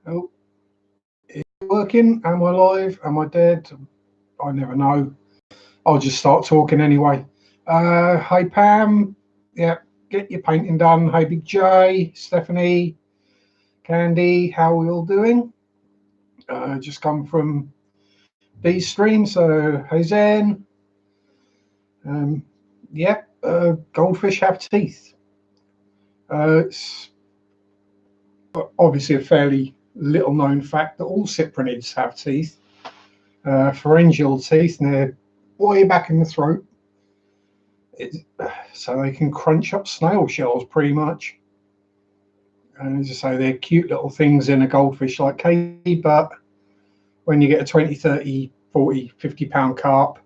Oh, is it working? Am I live? Am I dead? I never know. I'll just start talking anyway. Hi Pam. Yeah, get your painting done. Hi Big J, Stephanie, Candy. How are we all doing? Just come from B's stream. So hey Zen. Um, yeah, goldfish have teeth. It's obviously a fairly little known fact that all cyprinids have teeth. Pharyngeal teeth, and they're way back in the throat, so they can crunch up snail shells pretty much. And as I say, they're cute little things in a goldfish like Katie, but when you get a 20, 30, 40, 50-pound carp,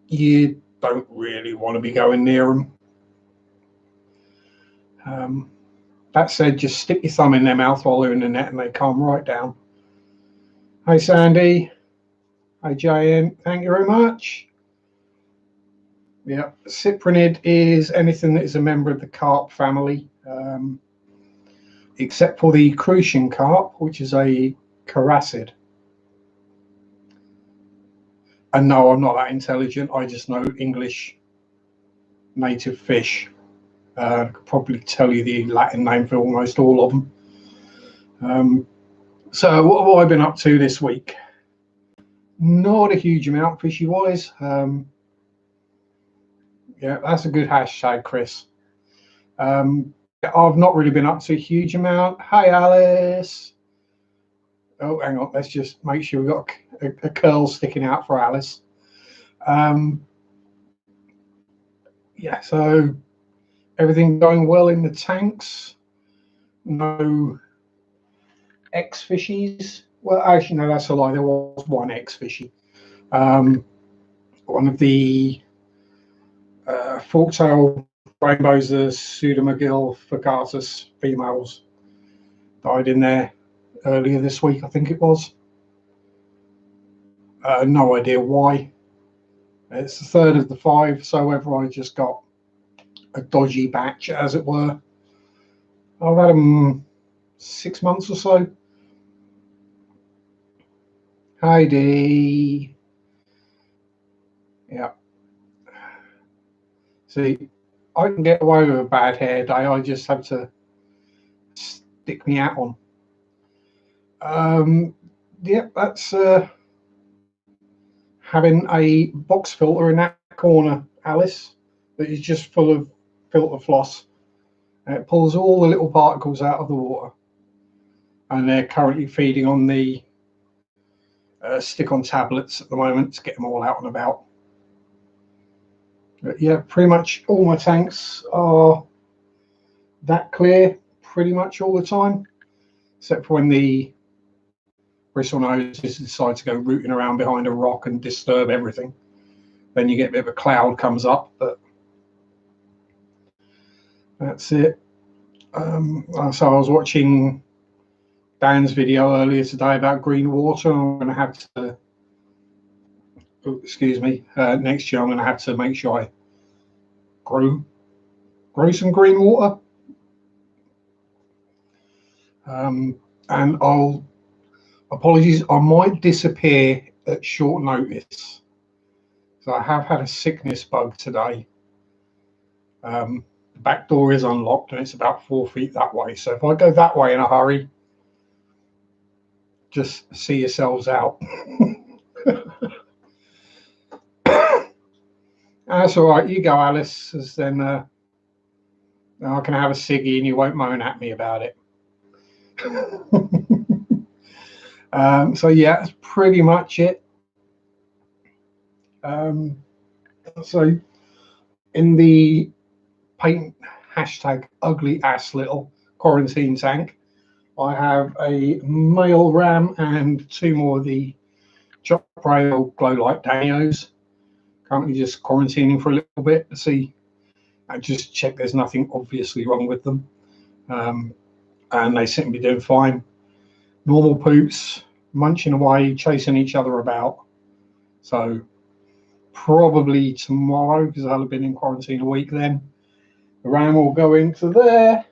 you don't really want to be going near them. That said, just stick your thumb in their mouth while they're in the net and they calm right down. Hi Sandy. Hi JN. Thank you very much. Yeah, cyprinid is anything that is a member of the carp family, except for the crucian carp, which is a caracid. And no, I'm not that intelligent. I just know English native fish. I could probably tell you the Latin name for almost all of them. So what have I been up to this week? Not a huge amount fishy-wise. Yeah, that's a good hashtag, Chris. I've not really been up to a huge amount. Hi, Alice. Oh, hang on. Let's just make sure we've got a curl sticking out for Alice. Yeah, so everything going well in the tanks. No ex-fishies. Well, actually, no, that's a lie. There was one ex-fishy. One of the fork-tail rainbows, the Pseudomagil fugatus females, died in there earlier this week, I think it was. No idea why. It's the third of the 5, so whether I just got a dodgy batch, as it were. I've had them 6 months or so. Heidi. Yeah. See, I can get away with a bad hair day. I just have to stick me out on. Yeah, that's having a box filter in that corner, Alice, that is just full of filter floss. And it pulls all the little particles out of the water. And they're currently feeding on the stick-on tablets at the moment to get them all out and about. But yeah, pretty much all my tanks are that clear pretty much all the time, except for when the bristlenoses decide to go rooting around behind a rock and disturb everything. Then you get a bit of a cloud comes up, but that's it. So I was watching Dan's video earlier today about green water. I'm going to have to, excuse me, next year I'm going to have to make sure I grow some green water. And apologies, I might disappear at short notice. So I have had a sickness bug today. The back door is unlocked and it's about 4 feet that way. So if I go that way in a hurry, just see yourselves out. That's all right. You go, Alice, as then I can have a ciggy and you won't moan at me about it. So yeah, that's pretty much it. So in the paint hashtag ugly ass little quarantine tank, I have a male ram and 2 more of the chop rail glow light Danios. Currently just quarantining for a little bit to see. I just check there's nothing obviously wrong with them, and they seem to be doing fine. Normal poops, munching away, chasing each other about. So probably tomorrow, because I'll have been in quarantine a week then, the ram will go into there,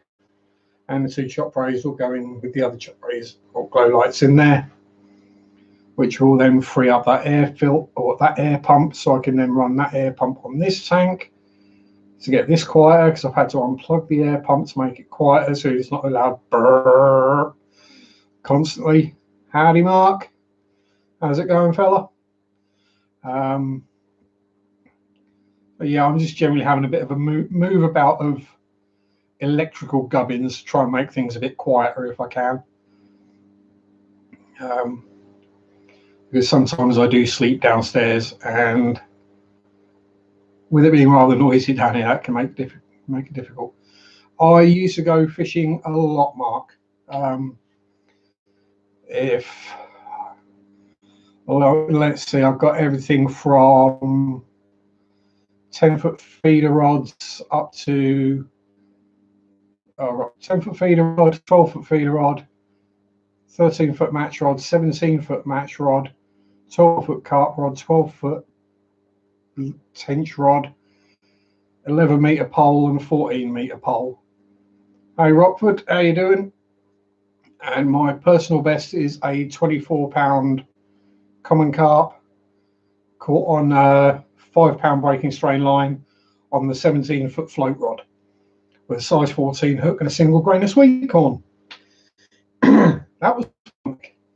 and the 2 chop rays will go in with the other chop rays or glow lights in there, which will then free up that air filter or that air pump, so I can then run that air pump on this tank to get this quieter, because I've had to unplug the air pump to make it quieter so it's not a loud brrr constantly. Howdy, Mark. How's it going, fella? But yeah, I'm just generally having a bit of a move about of electrical gubbins to try and make things a bit quieter if I can. Because sometimes I do sleep downstairs, and with it being rather noisy down here, that can make it difficult. I used to go fishing a lot, Mark. Well, let's see, I've got everything from 10-foot feeder rods up to 10-foot feeder rod, 12-foot feeder rod, 13-foot match rod, 17-foot match rod, 12-foot carp rod, 12-foot tench rod, 11-meter pole, and 14-meter pole. Hey Rockford, how you doing? And my personal best is a 24-pound common carp caught on a 5-pound breaking strain line on the 17-foot float rod with a size 14 hook and a single grain of sweet corn. That was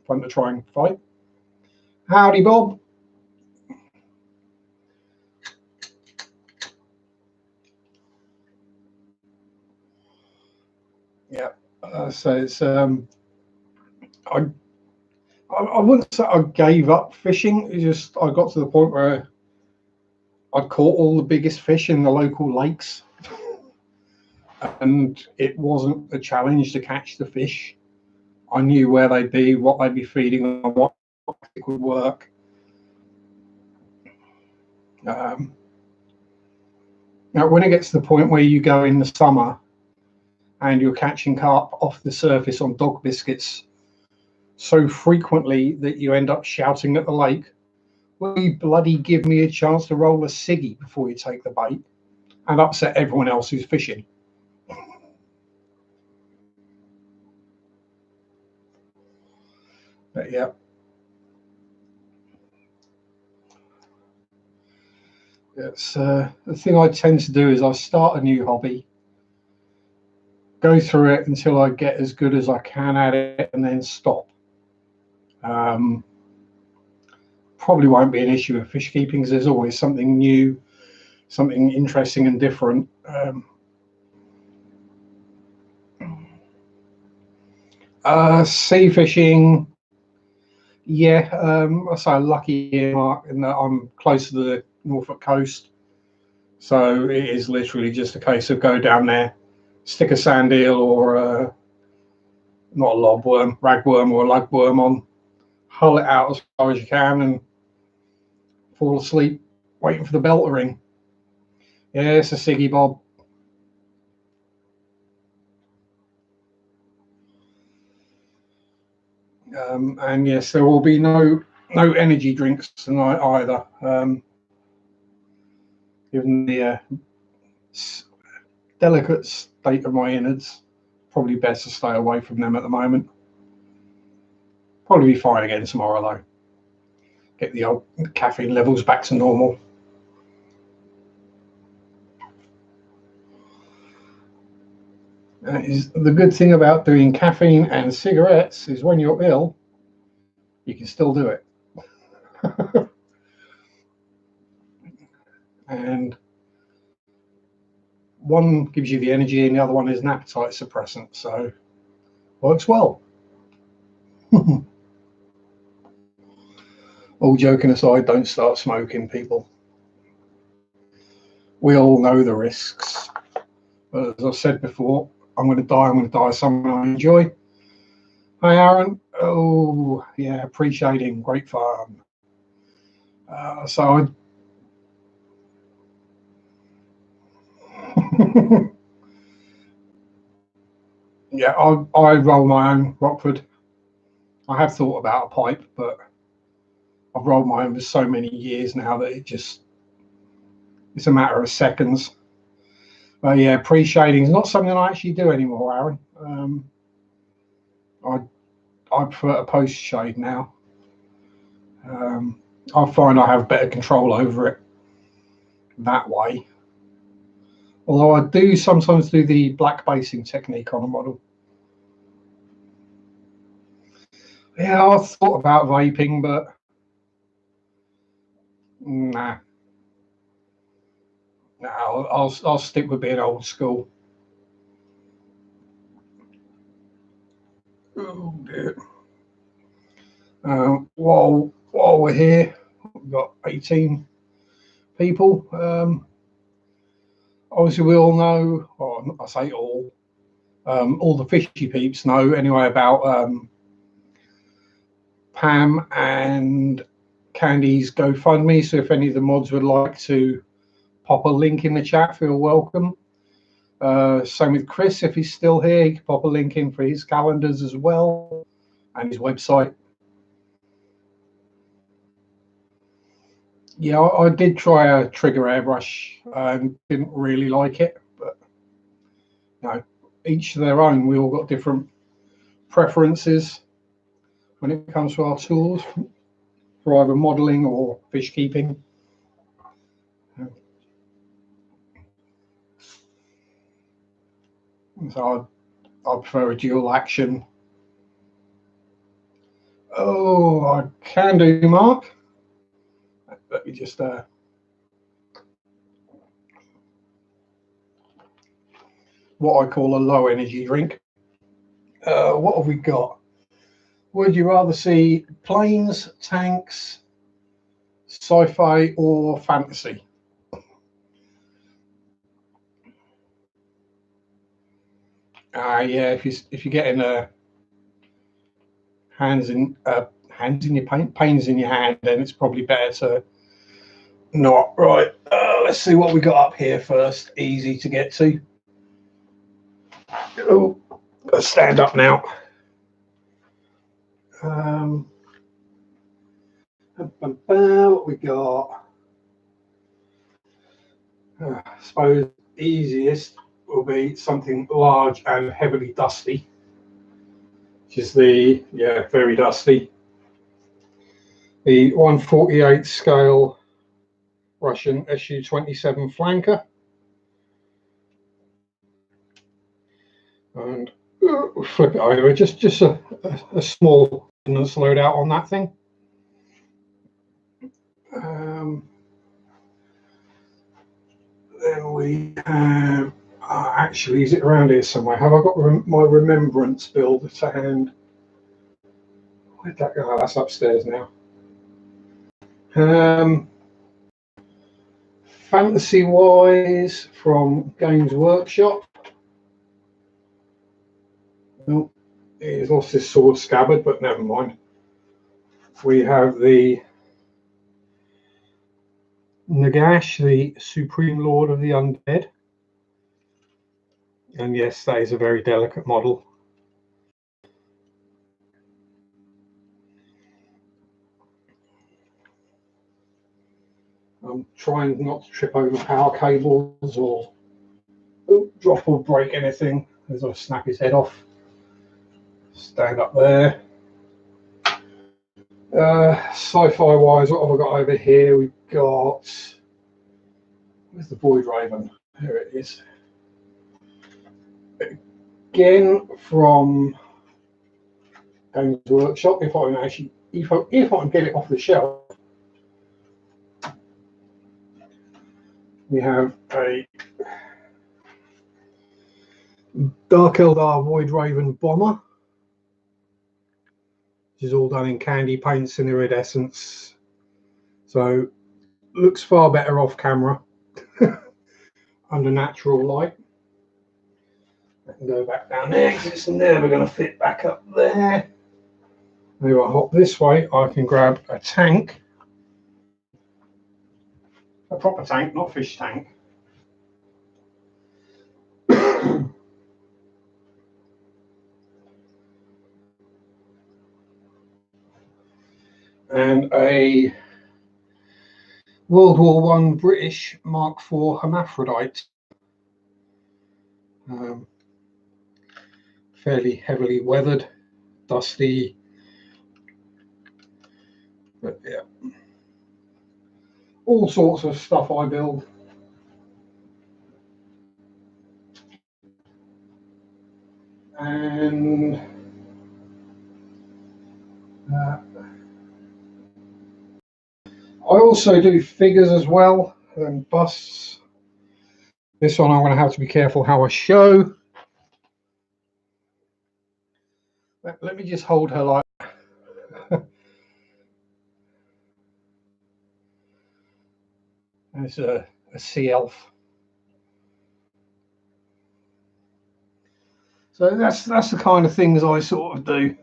fun to try and fight. Howdy, Bob. Yeah, so it's I wouldn't say I gave up fishing. It's just I got to the point where I caught all the biggest fish in the local lakes, and it wasn't a challenge to catch the fish. I knew where they'd be, what they'd be feeding on, what it would work. Now, when it gets to the point where you go in the summer and you're catching carp off the surface on dog biscuits so frequently that you end up shouting at the lake, will you bloody give me a chance to roll a ciggy before you take the bait, and upset everyone else who's fishing? But yeah. It's the thing I tend to do is I start a new hobby, go through it until I get as good as I can at it, and then stop. Probably won't be an issue with fish keeping, because there's always something new, something interesting and different. Sea fishing, yeah, I say lucky here, Mark, in that I'm close to the Norfolk coast, so it is literally just a case of go down there, stick a sand eel or not a lobworm, ragworm or a lugworm on, hull it out as far as you can, and fall asleep waiting for the bell to ring. Yeah, it's a ciggy, Bob. And yes, there will be no energy drinks tonight either. Given the delicate state of my innards, probably best to stay away from them at the moment. Probably be fine again tomorrow though. Get the old caffeine levels back to normal. That is the good thing about doing caffeine and cigarettes, is when you're ill, you can still do it. And one gives you the energy and the other one is an appetite suppressant, so works well. All joking aside, don't start smoking, people. We all know the risks, but as I've said before, I'm going to die something I enjoy. Hi Aaron. Oh yeah, appreciating, great fun. So yeah, I roll my own, Rockford. I have thought about a pipe, but I've rolled my own for so many years now that it's a matter of seconds. But yeah, pre-shading is not something I actually do anymore, Aaron. I prefer to post shade now. I find I have better control over it that way. Although I do sometimes do the black basing technique on a model. Yeah, I thought about vaping, but nah. I'll stick with being old school. Oh dear. While we're here, we've got 18 people. Obviously, we all know, or I say all the fishy peeps know anyway about Pam and Candy's GoFundMe. So if any of the mods would like to pop a link in the chat, feel welcome. Same with Chris, if he's still here, he can pop a link in for his calendars as well and his website. Yeah, I did try a trigger airbrush and didn't really like it, but no, each to their own. We all got different preferences when it comes to our tools for either modeling or fish keeping. So I prefer a dual action. Oh, I can do, Mark. Let me just what I call a low energy drink. What have we got? Would you rather see planes, tanks, sci-fi, or fantasy? Yeah, if you're getting hands in your paint, pains in your hand, then it's probably better to not. Right. Let's see what we got up here first. Easy to get to. Oh, gotta stand up now. What we got? I suppose easiest will be something large and heavily dusty, which is the very dusty. The 1/48 scale Russian Su-27 flanker, and flip it over. Just a small loadout on that thing. Then we have, actually, is it around here somewhere? Have I got my remembrance build to hand? Where'd that go? Oh, that's upstairs now. Fantasy wise, from Games Workshop. Oh, he's lost his sword scabbard, but never mind. We have the Nagash, the Supreme Lord of the Undead. And yes, that is a very delicate model. I'm trying not to trip over power cables or drop or break anything as I snap his head off. Stand up there. Sci-fi wise, what have I got over here? We've got, where's the Void Raven? There it is. Again from Games Workshop. If I can actually, if I can get it off the shelf. We have a Dark Eldar Void Raven bomber, which is all done in candy paints and iridescence, so looks far better off camera under natural light. I can go back down there because it's never going to fit back up there. Maybe I hop this way, I can grab a tank, a proper tank, not fish tank. And a World War I British Mark IV hermaphrodite. fairly heavily weathered, dusty, but yeah, all sorts of stuff I build. And I also do figures as well, and busts. This one I'm going to have to be careful how I show. Let me just hold her like there's a sea elf. So that's the kind of things I sort of do.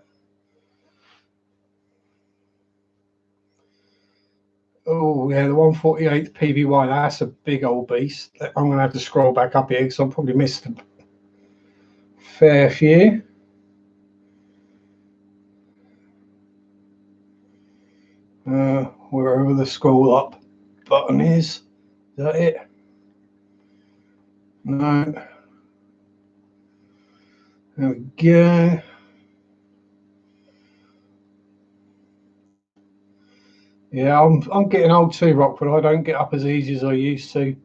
Oh yeah, the 148 PBY, that's a big old beast. I'm going to have to scroll back up here because I've probably missed a fair few. Wherever the scroll up button is that it? No. There we go. Yeah, I'm getting old too, Rockwood. I don't get up as easy as I used to.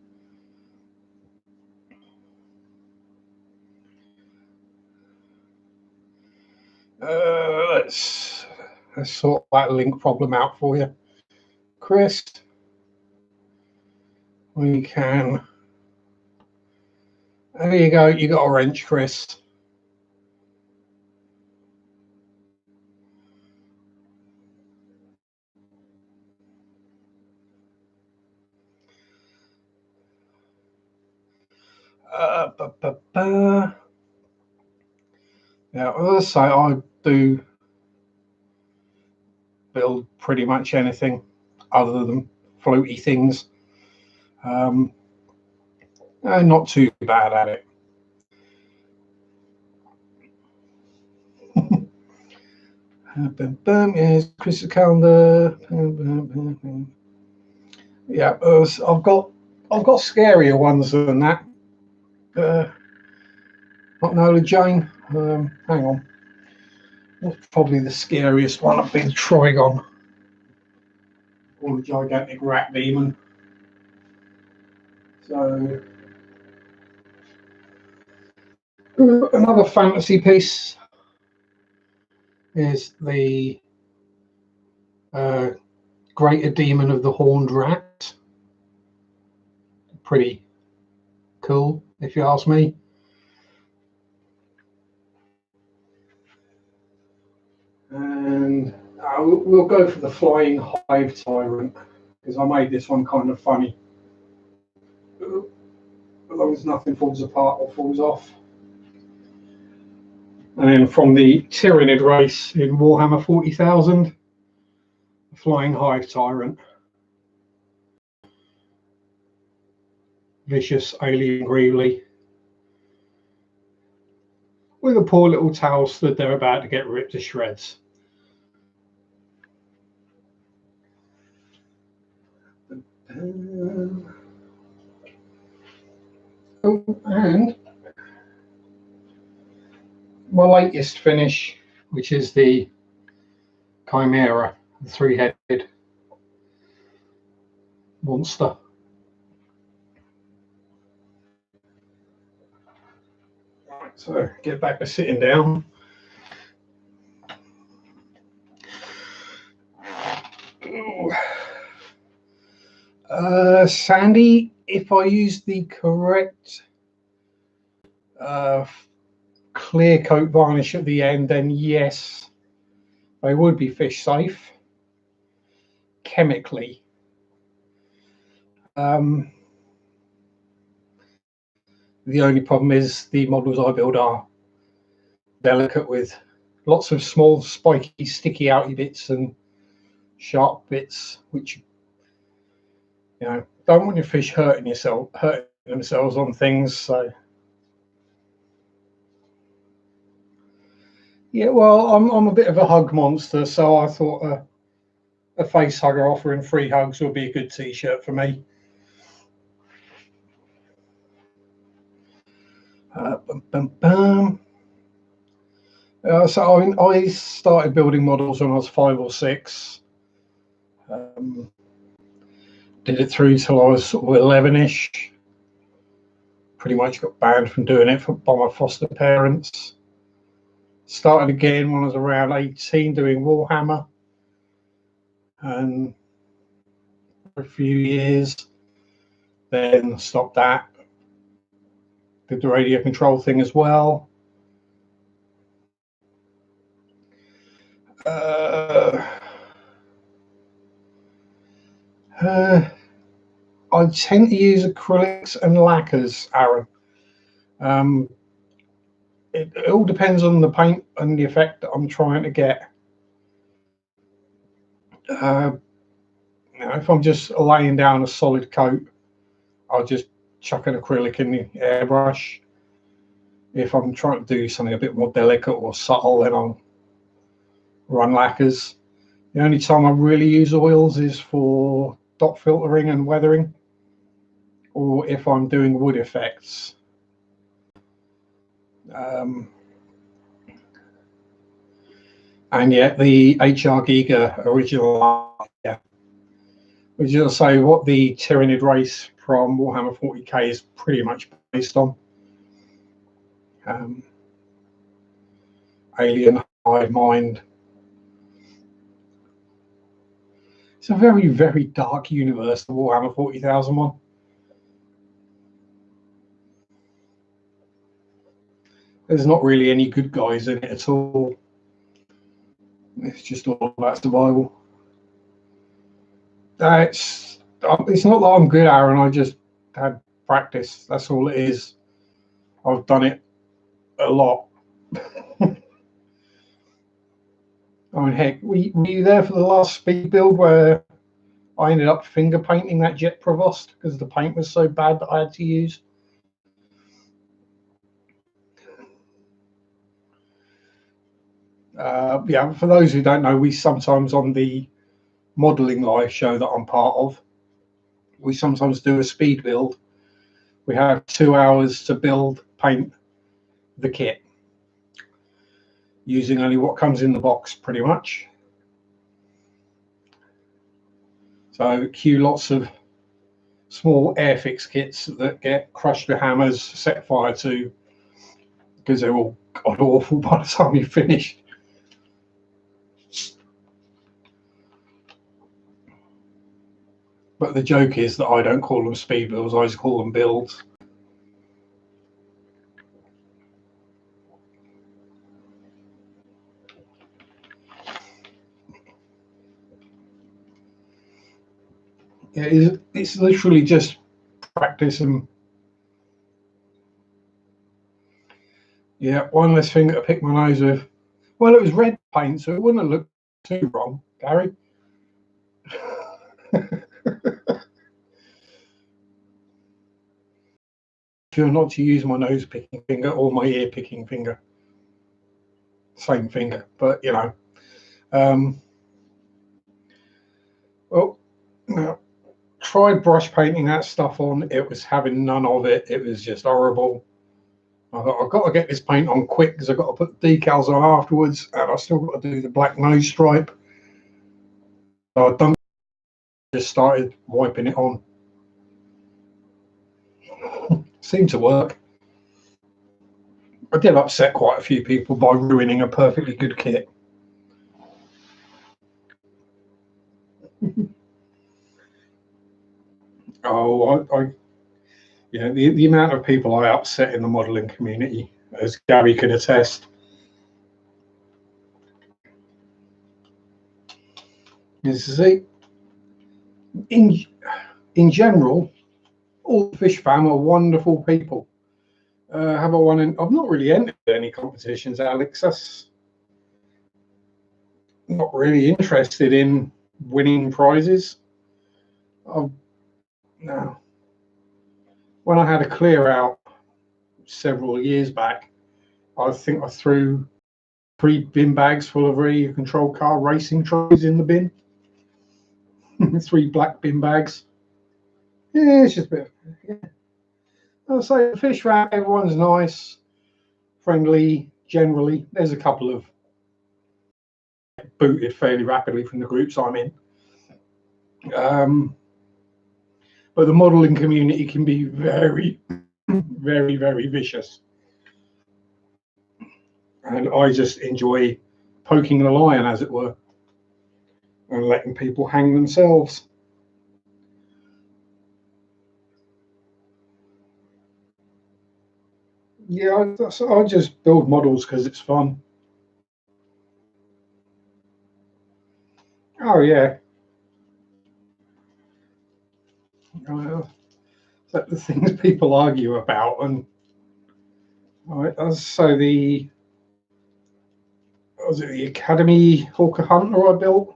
Let's sort that link problem out for you, Chris. We can. There you go. You got a wrench, Chris. Now, as I say, I do build pretty much anything other than floaty things. I'm not too bad at it. Yes, Chris's calendar. Yeah, I've got scarier ones than that. Not Nola Jane. Hang on. What's probably the scariest one? I've been Trigon, or the gigantic rat demon. So another fantasy piece is the Greater Demon of the Horned Rat. Pretty cool, if you ask me. And we'll go for the Flying Hive Tyrant, because I made this one kind of funny. As long as nothing falls apart or falls off. And then from the Tyranid race in Warhammer 40,000, the Flying Hive Tyrant. Vicious alien Greeley. With a poor little towel stood there about to get ripped to shreds. And my latest finish, which is the Chimera, the three-headed monster. Right, so get back to sitting down. Sandy, if I use the correct clear coat varnish at the end, then yes, they would be fish safe chemically. The only problem is the models I build are delicate with lots of small spiky sticky outy bits and sharp bits, which don't want your fish hurting themselves on things. So yeah, well, I'm a bit of a hug monster, so I thought a face hugger offering free hugs would be a good t-shirt for me. I started building models when I was 5 or 6. Did it through till I was sort of 11ish. Pretty much got banned from doing it by my foster parents. Started again when I was around 18 doing Warhammer, and for a few years, then stopped that. Did the radio control thing as well. I tend to use acrylics and lacquers, Aaron. It all depends on the paint and the effect that I'm trying to get. If I'm just laying down a solid coat, I'll just chuck an acrylic in the airbrush. If I'm trying to do something a bit more delicate or subtle, then I'll run lacquers. The only time I really use oils is for dot filtering and weathering, or if I'm doing wood effects. And yet the HR Giga original, which is to say what the Tyranid race from Warhammer 40k is pretty much based on. Alien hive mind. It's a very, very dark universe, the Warhammer 40,000 one. There's not really any good guys in it at all. It's just all about survival. It's not that I'm good, Aaron. I just had practice. That's all it is. I've done it a lot. I mean, heck, were you there for the last speed build where I ended up finger painting that Jet Provost because the paint was so bad that I had to use? Yeah, for those who don't know, we sometimes on the modelling live show that I'm part of, we sometimes do a speed build. We have 2 hours to build, paint the kit, using only what comes in the box, pretty much. So cue lots of small airfix kits that get crushed with hammers, set fire to, because they're all god awful by the time you finish. But the joke is that I don't call them speed builds, I just call them builds. Yeah, it's literally just practice and yeah, one less thing to pick my nose with. Well, it was red paint, so it wouldn't have looked too wrong, Gary. Sure not to use my nose picking finger or my ear picking finger. Same finger, but you know. Well, tried brush painting that stuff on. It was having none of it. It was just horrible. I thought I've got to get this paint on quick because I've got to put the decals on afterwards, and I still got to do the black nose stripe. So I done. Just started wiping it on. Seemed to work. I did upset quite a few people by ruining a perfectly good kit. Yeah, the amount of people I upset in the modelling community, as Gary can attest. You see, in general, all the fish fam are wonderful people. Have I won? I've not really entered any competitions, Alex. That's not really interested in winning prizes. No. When I had a clear out several years back, I think I threw 3 bin bags full of radio control car racing trophies in the bin. 3 black bin bags. Yeah, it's just a bit. Yeah. I'll say the fish wrap, everyone's nice, friendly, generally. There's a couple of booted fairly rapidly from the groups I'm in. But the modeling community can be very, very, very vicious. And I just enjoy poking the lion, as it were, and letting people hang themselves. Yeah, I just build models because it's fun. Oh yeah. That the things people argue about, and so was it the Academy Hawker Hunter I built?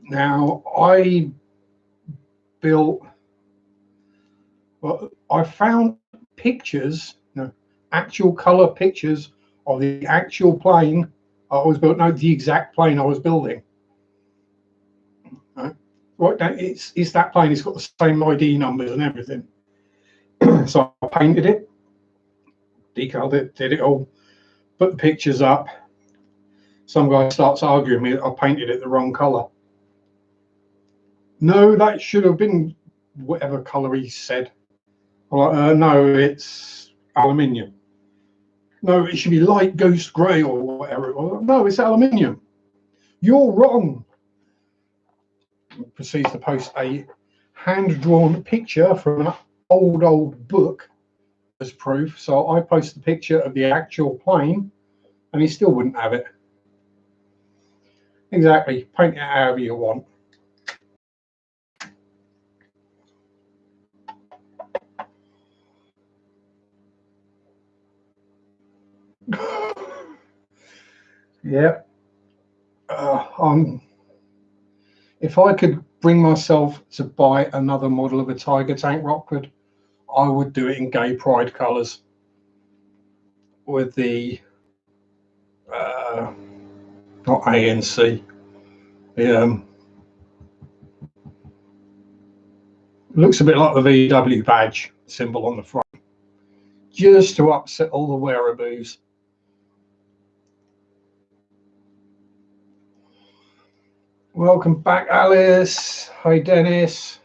Now I built. Well, I found pictures, actual color pictures of the actual plane I was built. No, the exact plane I was building. Right, it's that plane. It's got the same ID numbers and everything. So I painted it, decaled it, did it all, put the pictures up. Some guy starts arguing with me that I painted it the wrong color. No, that should have been whatever color he said. I'm like, no, it's aluminium. No, it should be light ghost grey or whatever it was. No, it's aluminium. You're wrong. He proceeds to post a hand-drawn picture from an old book as proof. So I post the picture of the actual plane, and he still wouldn't have it. Exactly. Paint it however you want. Yeah. If I could bring myself to buy another model of a Tiger Tank Rockford, I would do it in gay pride colours with the not ANC. The looks a bit like the VW badge symbol on the front, just to upset all the wearaboos. Welcome back, Alice. Hi, Dennis.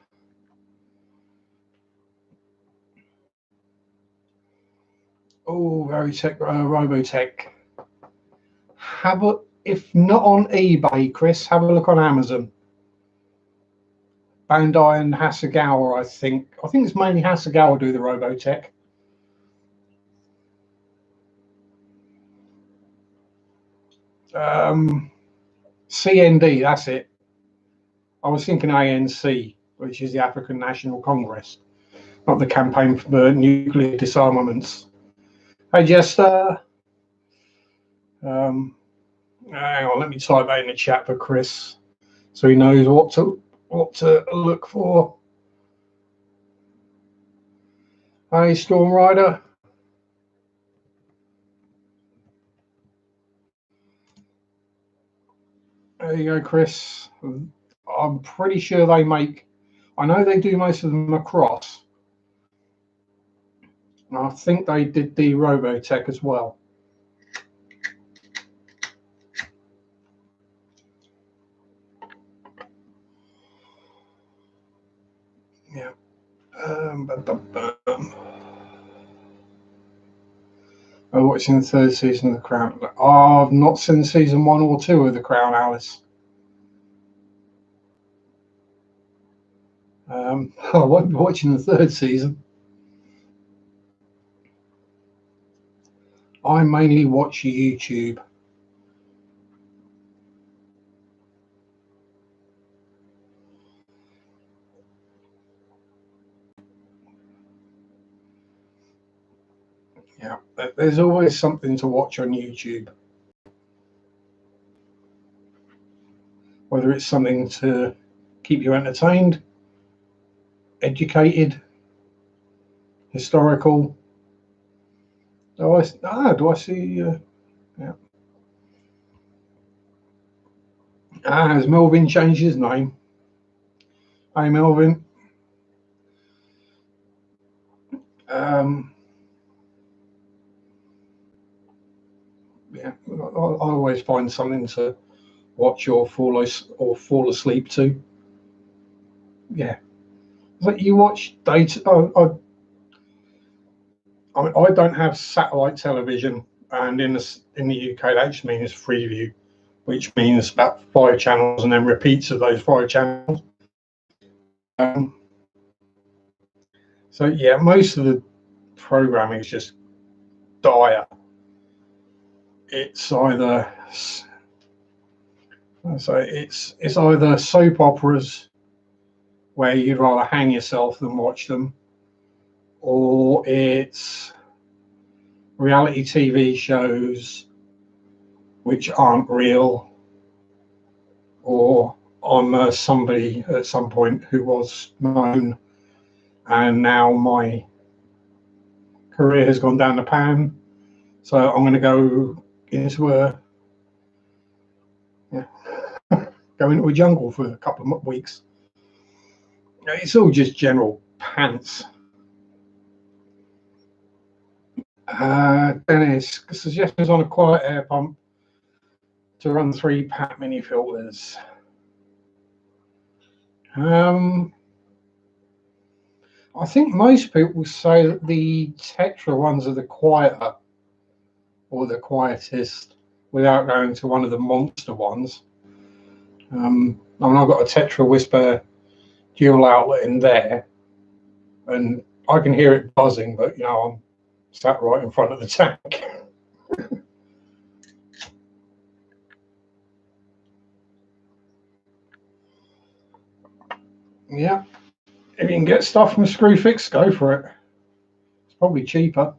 Oh, very tech, Robotech. Have a, if not on eBay, Chris, have a look on Amazon. Bandai and Hasegawa, I think. I think it's mainly Hasegawa do the Robotech. CND, that's it. I was thinking ANC, which is the African National Congress, not the Campaign for Nuclear Disarmaments. Hey, Jester. Hang on, let me type that in the chat for Chris, so he knows what to look for. Hey, Storm Rider. There you go, Chris. I'm pretty sure they make. I know they do most of them across. I think they did the Robotech as well. Yeah. I'm watching the third season of The Crown. I've not seen season 1 or 2 of The Crown, Alice. I won't be watching the third season. I mainly watch YouTube. Yeah, there's always something to watch on YouTube. Whether it's something to keep you entertained, educated, historical. Do I see? Yeah. Has Melvin changed his name? Hey, Melvin. yeah, I always find something to watch or fall asleep to. Yeah, but you watch data. I don't have satellite television, and in the UK that just means Freeview, which means about 5 channels and then repeats of those 5 channels. So yeah, most of the programming is just dire. It's either it's either soap operas where you'd rather hang yourself than watch them, or it's reality TV shows which aren't real, or I'm somebody at some point who was known, and now my career has gone down the pan. So I'm going to go into go into a jungle for a couple of weeks. It's all just general pants. Dennis, suggestions on a quiet air pump to run 3 Pat mini filters. I think most people say that the Tetra ones are the quieter or the quietest without going to one of the monster ones. I mean, I've got a Tetra Whisper dual outlet in there, and I can hear it buzzing, but I'm sat right in front of the tank. Yeah, if you can get stuff from Screwfix, go for it. It's probably cheaper.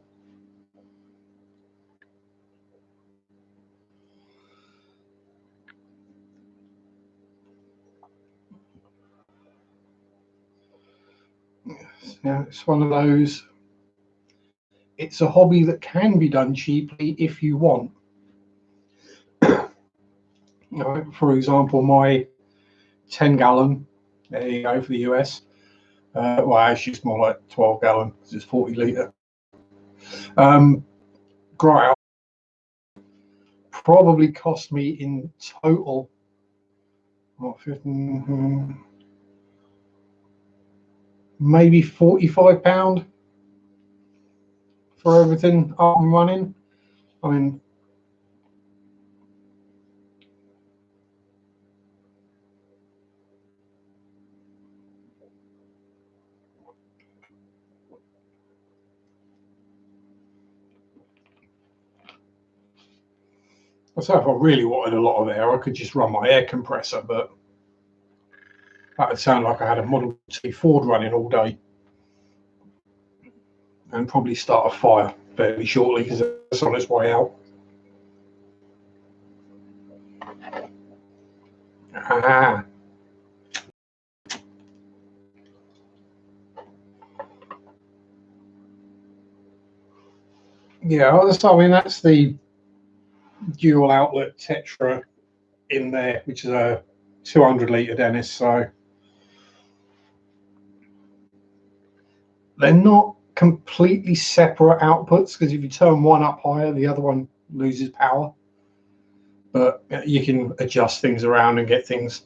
Yeah, it's one of those. It's a hobby that can be done cheaply if you want. For example, my 10-gallon, there you go for the US. Well, actually, it's more like 12-gallon because it's 40 litre. Grout probably cost me in total, what, 15, maybe £45 for everything up and running. I mean, so if I really wanted a lot of air, I could just run my air compressor, but that would sound like I had a Model T Ford running all day and probably start a fire fairly shortly because it's on its way out. Ah. Yeah, I mean, that's the dual outlet Tetra in there, which is a 200 litre Dennis. So they're not completely separate outputs because if you turn one up higher, the other one loses power. But you can adjust things around and get things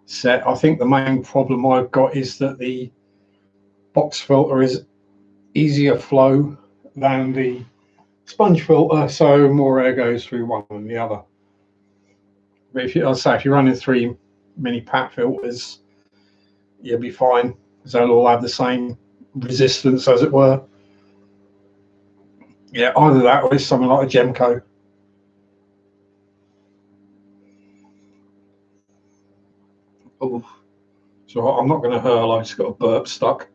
set. I think the main problem I've got is that the box filter is easier flow than the sponge filter, so more air goes through one than the other. But if you're running 3 mini Pat filters, you'll be fine because they'll all have the same resistance, as it were. Yeah, either that or it's something like a Gemco. Oh, so I'm not going to hurl. I've just got a burp stuck,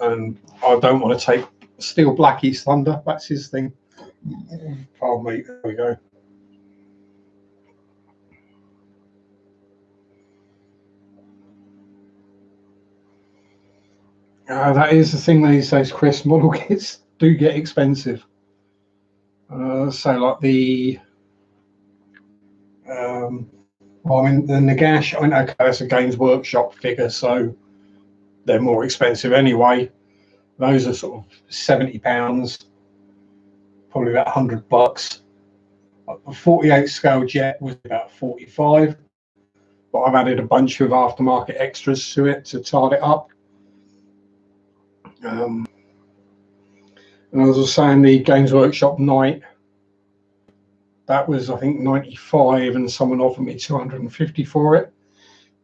and I don't want to take Steel Blackie's thunder. That's his thing. Pardon me. There we go. That is the thing these days, Chris. Model kits do get expensive. So like the well, I mean the Nagash. I mean, okay, that's a Games Workshop figure, so they're more expensive anyway. Those are sort of £70, probably about $100. A 48 scale jet was about 45, but I've added a bunch of aftermarket extras to it to tart it up. And as I was saying, the Games Workshop night, that was, I think, 95, and someone offered me 250 for it.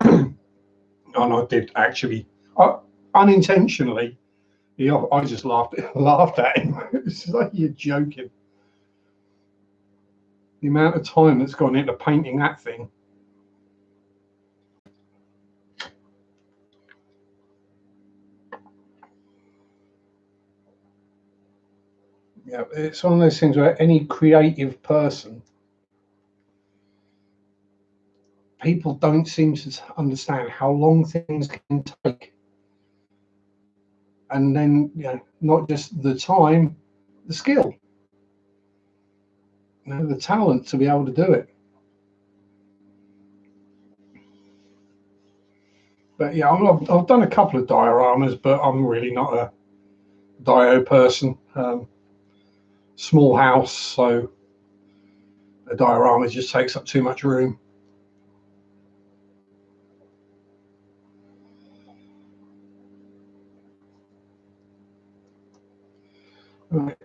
And I did actually, unintentionally, I just laughed at him. It's like, you're joking. The amount of time that's gone into painting that thing. Yeah, it's one of those things where any creative person, people don't seem to understand how long things can take. And then, not just the time, the skill, the talent to be able to do it. But yeah, I've done a couple of dioramas, but I'm really not a dio person. Small house, so a diorama just takes up too much room. Right.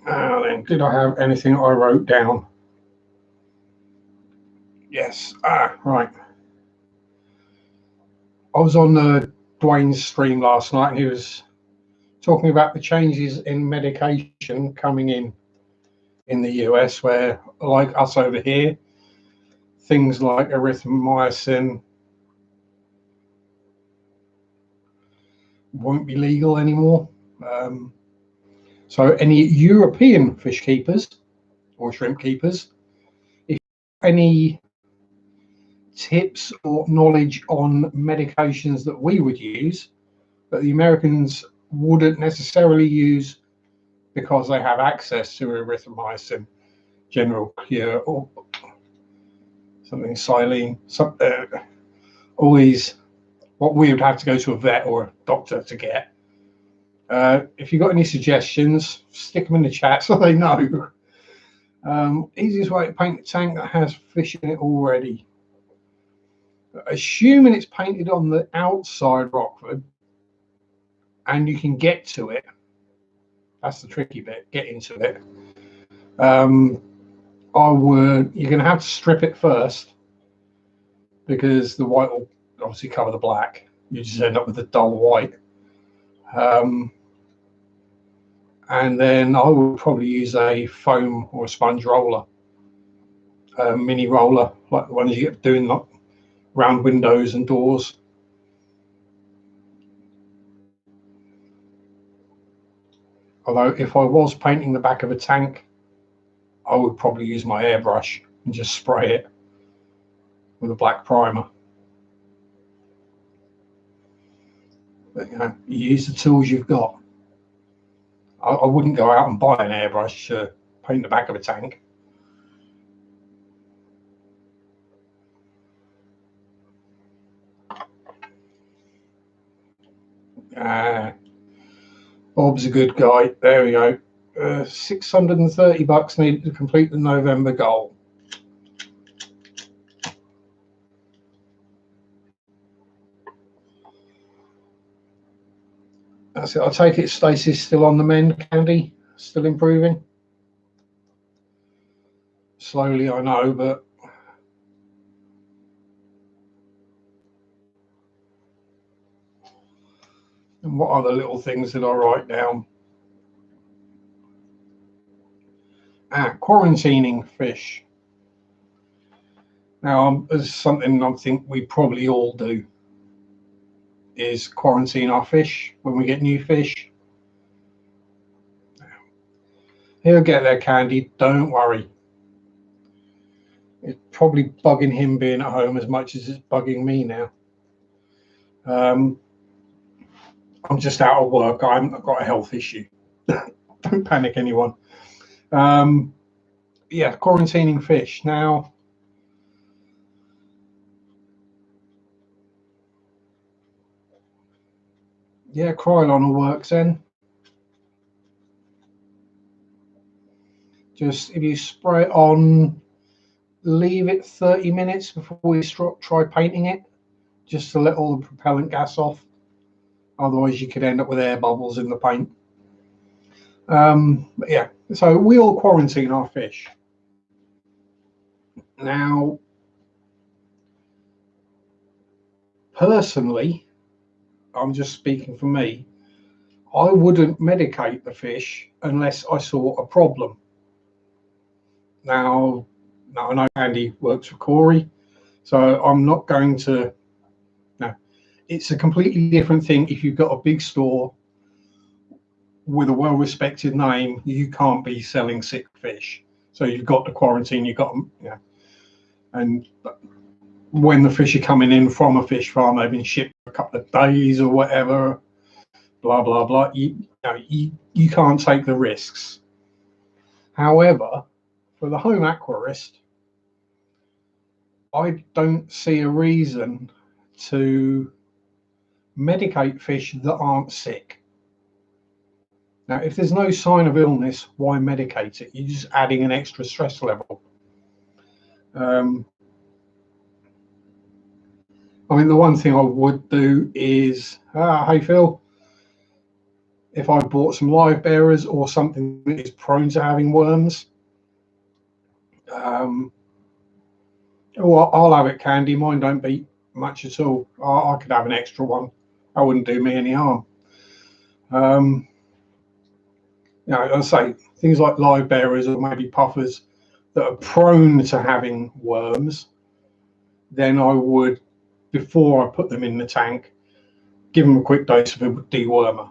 Then, did I have anything I wrote down? Yes. Right. I was on Dwayne's stream last night, and he was talking about the changes in medication coming in the US, where, like us over here, things like erythromycin won't be legal anymore. So any European fish keepers or shrimp keepers, if any tips or knowledge on medications that we would use that the Americans wouldn't necessarily use because they have access to erythromycin, general cure, or something saline, all these, what we would have to go to a vet or a doctor to get. If you've got any suggestions, stick them in the chat so they know. Easiest way to paint a tank that has fish in it already. Assuming it's painted on the outside, Rockford, and you can get to it. That's the tricky bit, getting to it. You're going to have to strip it first, because the white will obviously cover the black. You just end up with a dull white. And then I would probably use a foam or a sponge roller, a mini roller, like the ones you get doing round windows and doors. Although if I was painting the back of a tank, I would probably use my airbrush and just spray it with a black primer. But you use the tools you've got. I wouldn't go out and buy an airbrush to paint the back of a tank. Bob's a good guy. There we go. $630 needed to complete the November goal. That's it. I take it Stacey's still on the mend, Candy? Still improving? Slowly, I know, but and what other little things did I write down? Quarantining fish. Now, there's something I think we probably all do, is quarantine our fish when we get new fish. He'll get there, Candy, don't worry. It's probably bugging him being at home as much as it's bugging me now. I'm just out of work. I've got a health issue. Don't panic, anyone. Yeah, quarantining fish. Now, yeah, Krylon will work then. Just if you spray it on, leave it 30 minutes before you try painting it, just to let all the propellant gas off. Otherwise, you could end up with air bubbles in the paint. But yeah, so we all quarantine our fish. Now, personally, I'm just speaking for me, I wouldn't medicate the fish unless I saw a problem. Now I know Andy works for Corey, so I'm not going to. No, it's a completely different thing if you've got a big store with a well-respected name. You can't be selling sick fish, so you've got to quarantine. You've got them, yeah. And when the fish are coming in from a fish farm, they've been shipped for a couple of days or whatever. Blah blah blah. You can't take the risks. However, for the home aquarist, I don't see a reason to medicate fish that aren't sick. Now, if there's no sign of illness, why medicate it? You're just adding an extra stress level. I mean, the one thing I would do is, hey Phil, if I bought some live bearers or something that is prone to having worms, I'll have it candy. Mine don't beat much at all. I could have an extra one. That wouldn't do me any harm. I say things like live bearers or maybe puffers that are prone to having worms, then I would, before I put them in the tank, give them a quick dose of a dewormer.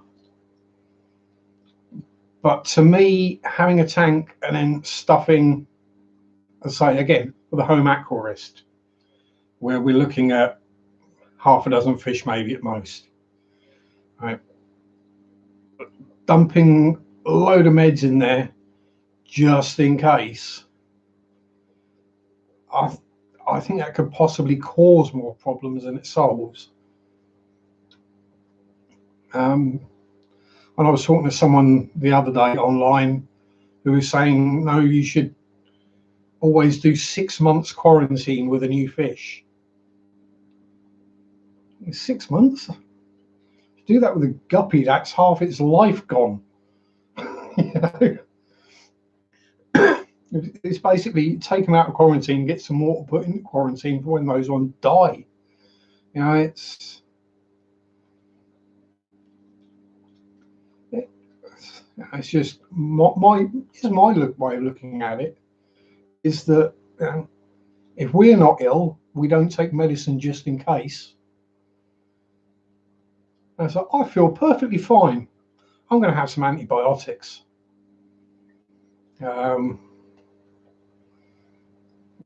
But to me, having a tank and then stuffing, as I say again, for the home aquarist, where we're looking at half a dozen fish maybe at most, right? Dumping a load of meds in there just in case, I think that could possibly cause more problems than it solves. And I was talking to someone the other day online who was saying, no, you should always do 6 months quarantine with a new fish. 6 months? Do that with a guppy, that's half its life gone. It's basically take them out of quarantine, get some water put in quarantine for when those ones die. It's just my way of looking at it is that if we're not ill, we don't take medicine just in case. And so I feel perfectly fine. I'm going to have some antibiotics.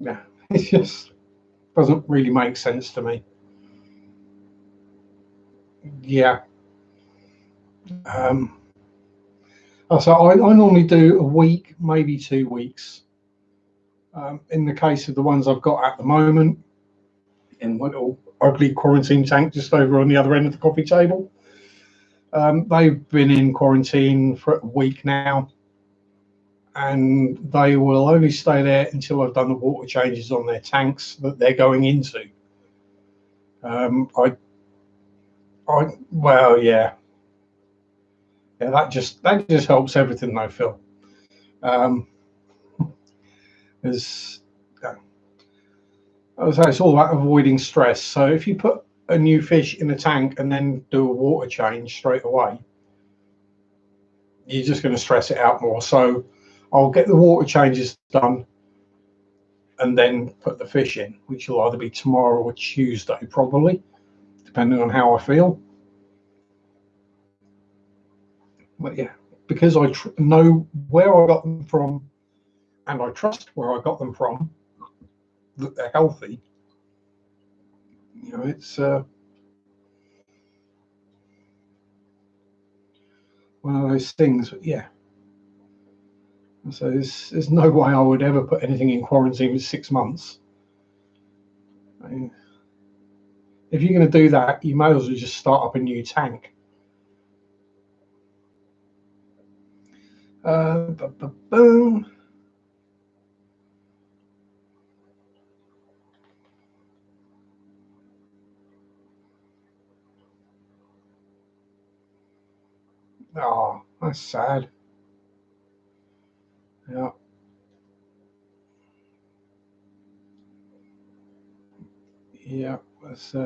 Yeah, it just doesn't really make sense to me. Yeah. So I normally do a week, maybe 2 weeks. In the case of the ones I've got at the moment, in my little ugly quarantine tank just over on the other end of the coffee table, they've been in quarantine for a week now, and they will only stay there until I've done the water changes on their tanks that they're going into. Well, yeah, that just helps everything though, Phil. It's all about avoiding stress. So if you put a new fish in a tank and then do a water change straight away, you're just going to stress it out more. So I'll get the water changes done and then put the fish in, which will either be tomorrow or Tuesday, probably, depending on how I feel. But yeah, because I know where I got them from and I trust where I got them from, that they're healthy, it's one of those things. Yeah. So there's no way I would ever put anything in quarantine with 6 months. I mean, if you're going to do that, you may as well just start up a new tank. Boom. That's sad. Yeah. Yeah. That's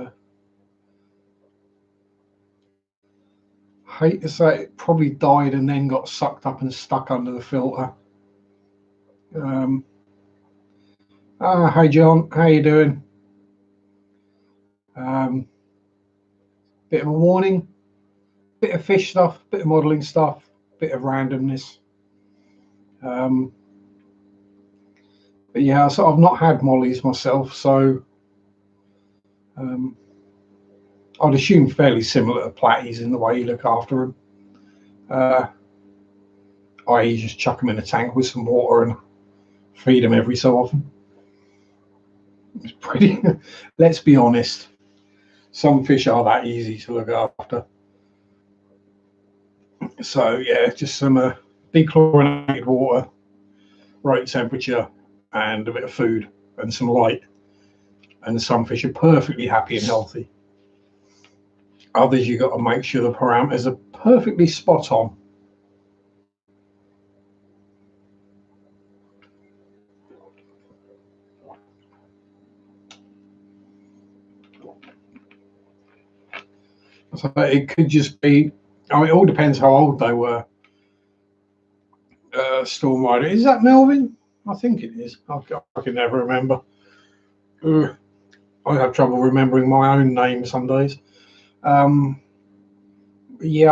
hate to say it probably died and then got sucked up and stuck under the filter. Um, Hi John, how you doing? Bit of a warning, bit of fish stuff, bit of modelling stuff, bit of randomness. Um, but yeah, so I've not had mollies myself, so um, I'd assume fairly similar to platties in the way you look after them. I.e. just chuck them in a tank with some water and feed them every so often. It's pretty, let's be honest, some fish are that easy to look after. So yeah, just some dechlorinated water, right temperature, and a bit of food and some light. And some fish are perfectly happy and healthy. Others, you got to make sure the parameters are perfectly spot on. So it could just be, I mean, it all depends how old they were. Storm Rider, is that Melvin? I think it is. I can never remember. Ugh. I have trouble remembering my own name some days. Yeah,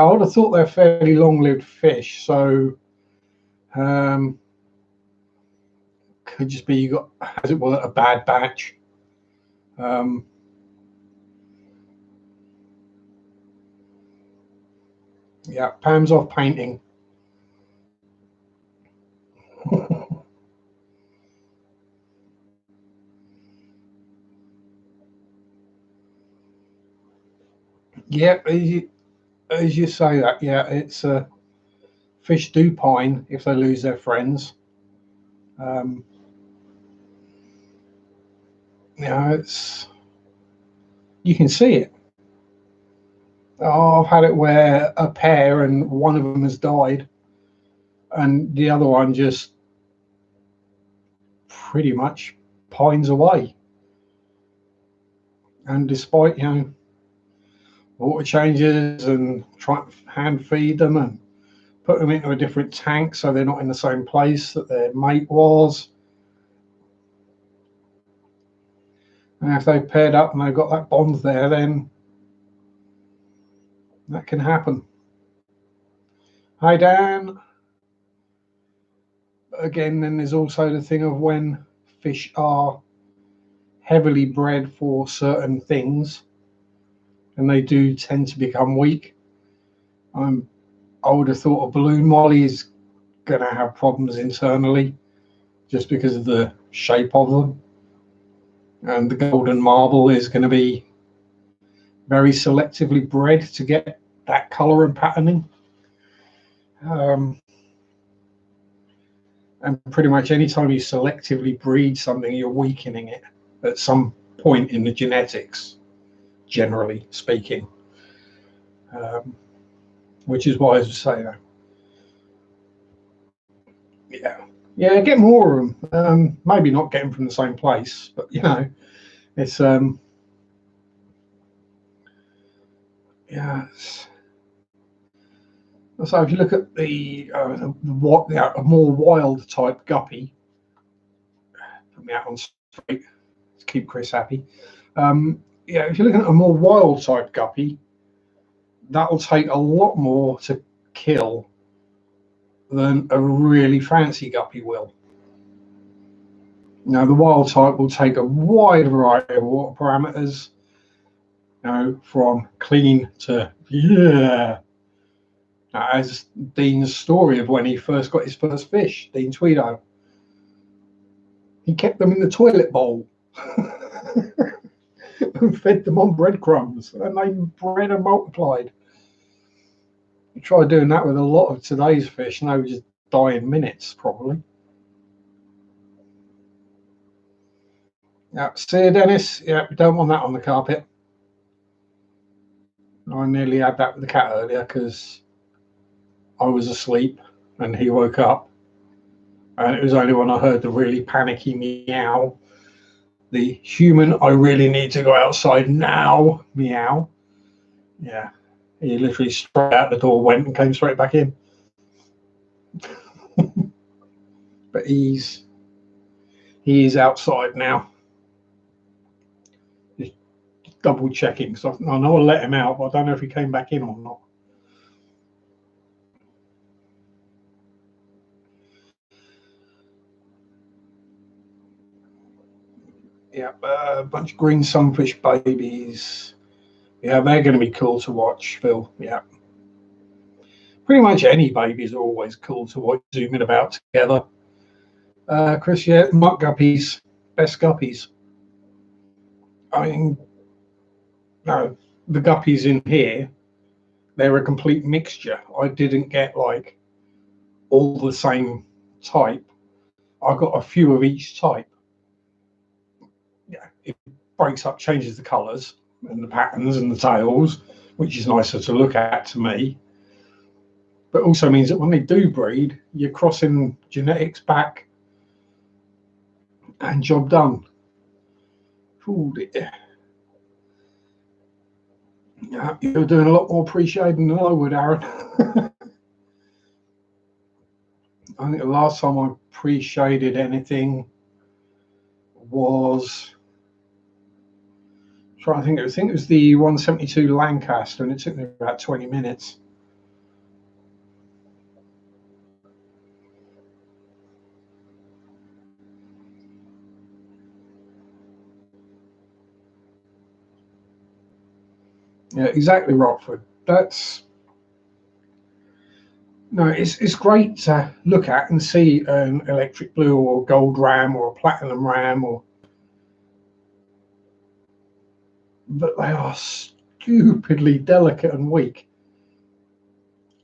I would have thought they're fairly long-lived fish, so could just be you got, as it were, a bad batch. Yeah, Pam's off painting. Yeah, as you say that, yeah, it's fish do pine if they lose their friends. Um, it's you can see it. Oh, I've had it where a pair and one of them has died, and the other one just pretty much pines away. And despite water changes and try to hand feed them and put them into a different tank so they're not in the same place that their mate was. And if they've paired up and they've got that bond there, then that can happen. Hi, Dan. Again, then there's also the thing of when fish are heavily bred for certain things and they do tend to become weak. I would have thought a balloon molly is going to have problems internally just because of the shape of them. And the golden marble is going to be very selectively bred to get that color and patterning. And pretty much any time you selectively breed something, you're weakening it at some point in the genetics, generally speaking. Which is why, as I say, yeah, get more of them. Maybe not get them from the same place, but it's yeah. So if you look at a more wild type guppy, put me out on straight to keep Chris happy. Yeah, if you're looking at a more wild type guppy, that'll take a lot more to kill than a really fancy guppy will. Now, the wild type will take a wide variety of water parameters, from clean to as Dean's story of when he first got his first fish, Dean Tweedo. He kept them in the toilet bowl and fed them on breadcrumbs, and they bred and multiplied. You try doing that with a lot of today's fish, and they would just die in minutes, probably. Yeah, see you, Dennis. Yeah, we don't want that on the carpet. I nearly had that with the cat earlier because I was asleep and he woke up, and it was only when I heard the really panicky meow, the human I really need to go outside now meow. Yeah, he literally straight out the door, went and came straight back in. But he is outside now. Just double checking, so I know I let him out, but I don't know if he came back in or not. Yeah, a bunch of green sunfish babies. Yeah, they're going to be cool to watch, Phil. Yeah. Pretty much any babies are always cool to watch zooming about together. Chris, yeah, muck guppies, best guppies. I mean, no, the guppies in here, they're a complete mixture. I didn't get like all the same type. I got a few of each type. Yeah, it breaks up, changes the colours and the patterns and the tails, which is nicer to look at to me. But also means that when they do breed, you're crossing genetics back and job done. Ooh, dear. Yeah, you're doing a lot more pre-shading than I would, Aaron. I think the last time I pre-shaded anything was, I think it was the 172 Lancaster, and it took me about 20 minutes. Yeah, exactly, Rockford. That's no, it's great to look at and see an electric blue or gold ram or a platinum ram, but they are stupidly delicate and weak.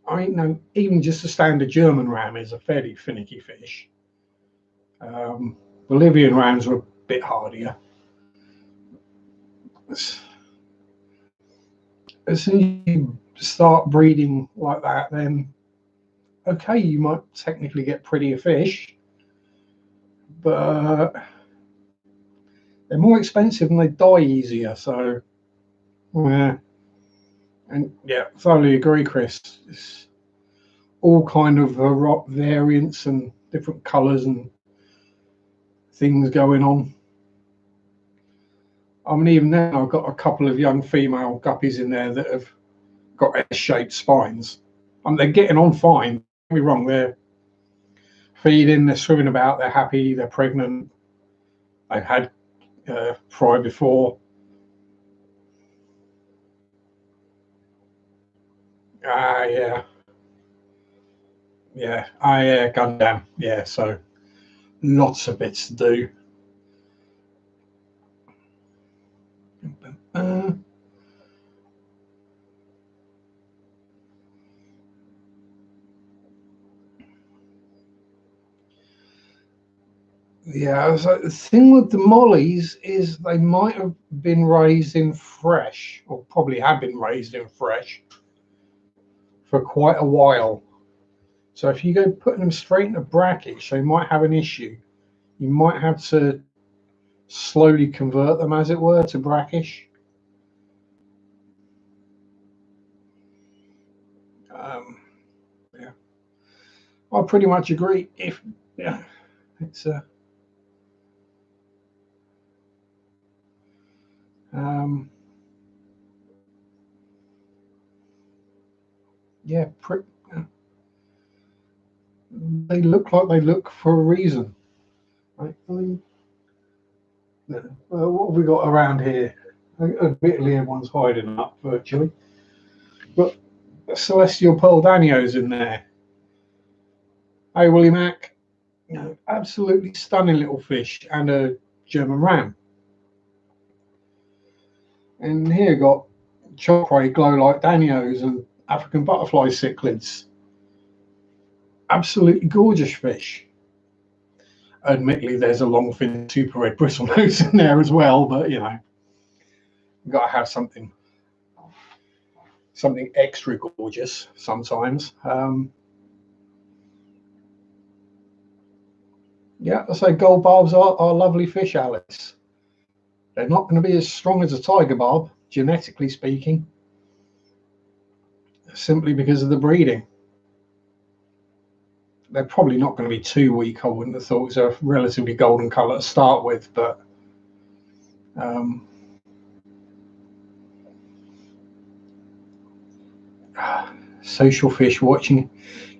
I mean, no, even just a standard German ram is a fairly finicky fish. Bolivian rams are a bit hardier. As soon as you start breeding like that, then okay, you might technically get prettier fish, but they're more expensive and they die easier. So, yeah, and yeah, thoroughly agree, Chris. It's all kind of variants and different colours and things going on. I mean, even then, I've got a couple of young female guppies in there that have got S-shaped spines. They're getting on fine. Don't get me wrong, they're feeding, they're swimming about, they're happy, they're pregnant. They've had fry before. Yeah. Yeah. Yeah, goddamn. Yeah, so lots of bits to do. Yeah, so the thing with the mollies is they might have been raised in fresh, or probably have been raised in fresh for quite a while. So if you go putting them straight into brackish, they might have an issue. You might have to slowly convert them, as it were, to brackish. Yeah, I pretty much agree. If yeah, it's yeah, they look like they look for a reason. Right? I mean, what have we got around here? Admittedly, everyone's hiding up virtually, but Celestial Pearl Danio's in there. Hey, Willie Mac, absolutely stunning little fish, and a German ram. And here got chokray glow like Danios and African butterfly cichlids. Absolutely gorgeous fish. Admittedly, there's a long fin super red bristlenose in there as well, but you've got to have something extra gorgeous sometimes. Yeah, I say gold barbs are lovely fish, Alice. They're not going to be as strong as a tiger barb, genetically speaking, simply because of the breeding. They're probably not going to be too weak, I wouldn't have thought. It's a relatively golden colour to start with, but um, social fish watching.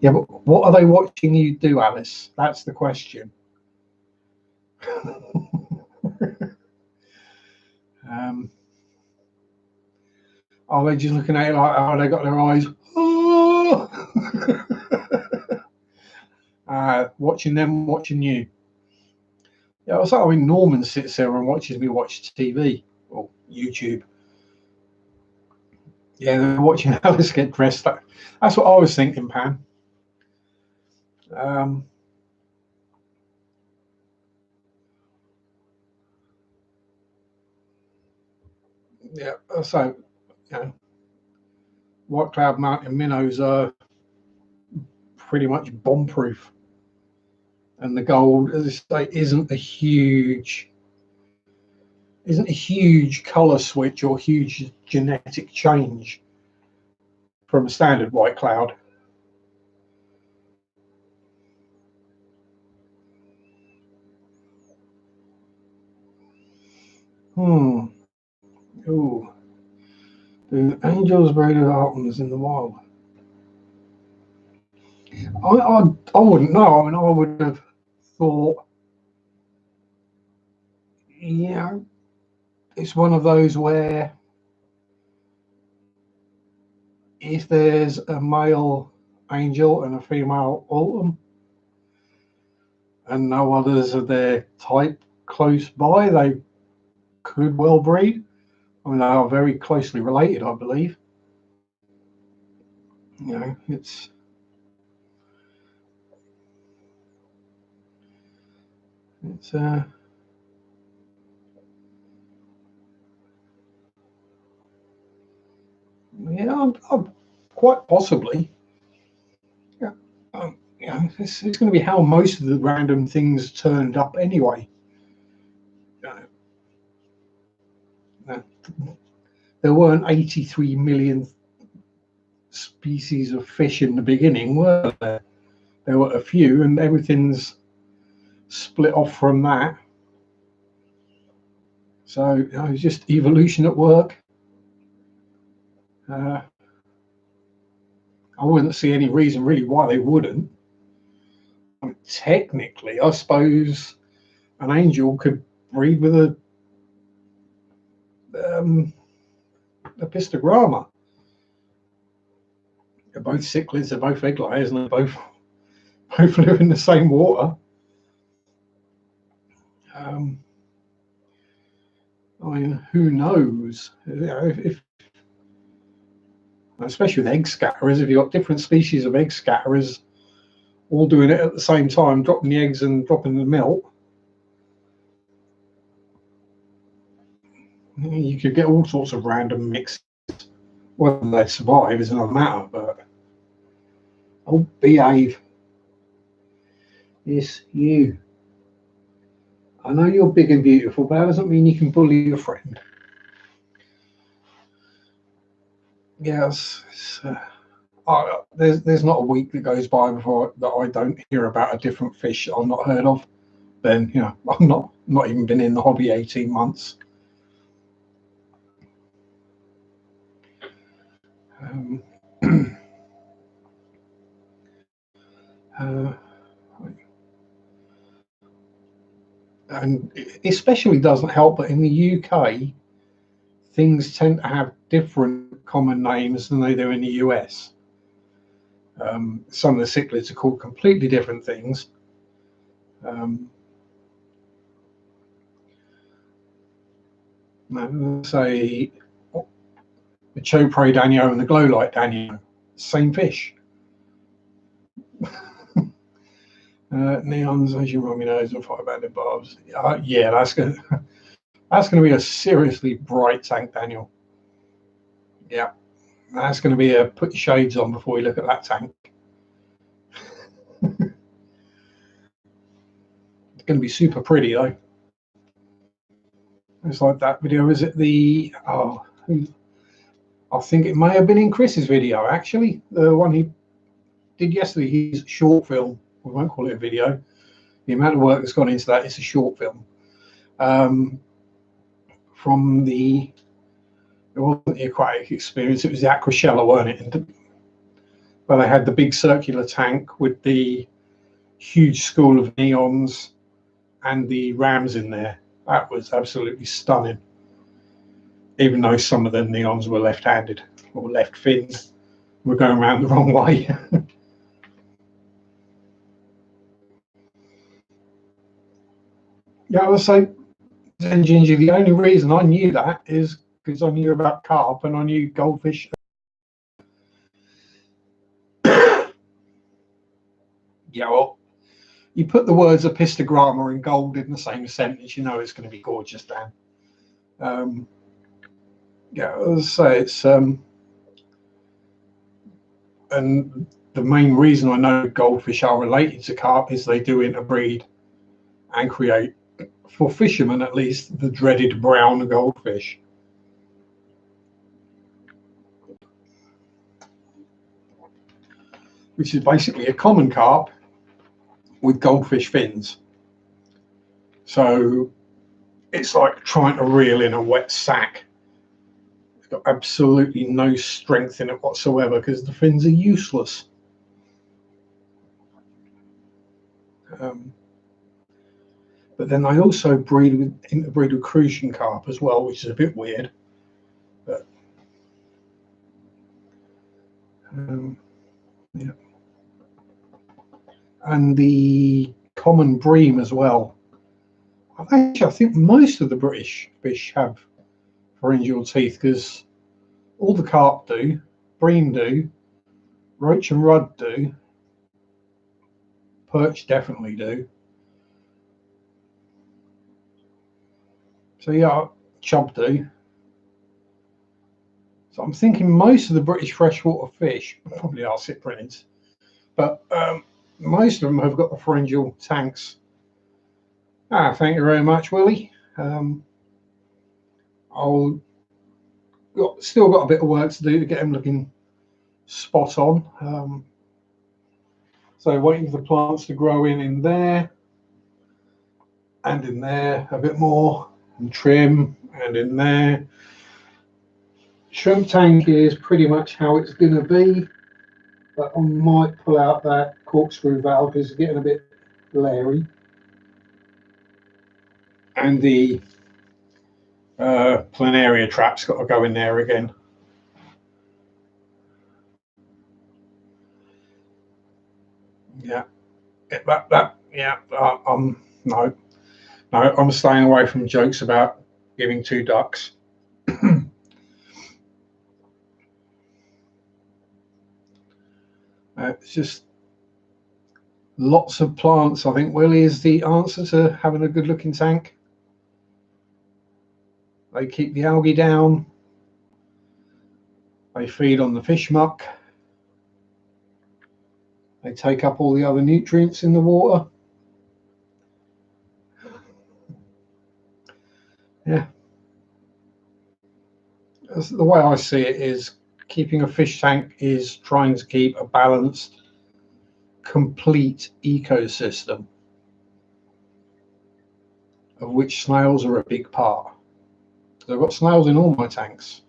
Yeah, but what are they watching you do, Alice? That's the question. um, are they just looking at it like, oh, they got their eyes? Oh! Watching them, watching you. Yeah, I mean, Norman sits there and watches me watch TV or YouTube. Yeah, they're watching Alice get dressed. That's what I was thinking, Pam. Um, yeah, so you know, White Cloud Mountain minnows are pretty much bomb-proof, and the gold, as I say, isn't a huge color switch or huge genetic change from a standard white cloud. Hmm. Ooh. The angels braided altons in the wild. I wouldn't know. I mean, I would have thought, yeah, it's one of those where if there's a male angel and a female autumn and no others of their type close by, they could well breed. I mean, they are very closely related, I believe. You know, it's yeah, I'm quite possibly. Yeah, you know, it's going to be how most of the random things turned up anyway. You know, there weren't 83 million species of fish in the beginning, were there? There were a few, and everything's split off from that. So you know, it's just evolution at work. Uh, I wouldn't see any reason really why they wouldn't. I mean, technically, I suppose an angel could breed with um, a pistogramma. They're both cichlids, they're both egg layers, and they both live in the same water. Um, I mean, who knows? You know, if especially with egg scatterers, if you've got different species of egg scatterers all doing it at the same time, dropping the eggs and dropping the milk, you could get all sorts of random mixes. Whether they survive is another matter, but oh, behave. It's you. I know you're big and beautiful, but that doesn't mean you can bully your friend. Yes, there's not a week that goes by before that I don't hear about a different fish I've not heard of. Then you know I've not even been in the hobby 18 months. Um, uh, and it especially doesn't help that in the UK things tend to have different common names than they do in the US. Some of the cichlids are called completely different things. Um, say the Chopre Danio and the Glow Light Danio, same fish. Neons, as you run me nose and 5-banded barbs. Yeah, that's gonna be a seriously bright tank, Daniel. Yeah, that's gonna be a put your shades on before you look at that tank. It's going to be super pretty though. It's like that video. Is it the I think it may have been in Chris's video actually. The one he did yesterday. His short film. We won't call it a video. The amount of work that's gone into that is a short film. From the, it wasn't the aquatic experience, it was the Aquashella, weren't it? And where they had the big circular tank with the huge school of neons and the rams in there. That was absolutely stunning. Even though some of the neons were left-handed or left-finned, we're going around the wrong way. Yeah, I was saying, Ginger, the only reason I knew that is because I knew about carp and I knew goldfish. Yeah, well, you put the words epistogramma and gold in the same sentence, you know it's going to be gorgeous, Dan. Yeah, as I say, it's and the main reason I know goldfish are related to carp is they do interbreed and create, for fishermen at least, the dreaded brown goldfish. Which is basically a common carp with goldfish fins. So it's like trying to reel in a wet sack. It's got absolutely no strength in it whatsoever because the fins are useless. But then they also interbreed with crucian carp as well, which is a bit weird. But yeah. And the common bream as well. Actually, I think most of the British fish have pharyngeal teeth because all the carp do, bream do, roach and rudd do, perch definitely do. So yeah, chub do. So I'm thinking most of the British freshwater fish probably are cyprinids, but most of them have got the pharyngeal tanks. Thank you very much, Willie. Still got a bit of work to do to get them looking spot on. So waiting for the plants to grow in there and in there a bit more, and trim, and in there. Shrimp tank is pretty much how it's going to be, but I might pull out that corkscrew valve because it's getting a bit glary. And the planaria trap's got to go in there again. Yeah, no, I'm staying away from jokes about giving 2 ducks. It's just lots of plants. I think Willie is the answer to having a good looking tank. They keep the algae down. They feed on the fish muck. They take up all the other nutrients in the water. Yeah. The way I see it is keeping a fish tank is trying to keep a balanced, complete ecosystem, of which snails are a big part. I've got snails in all my tanks.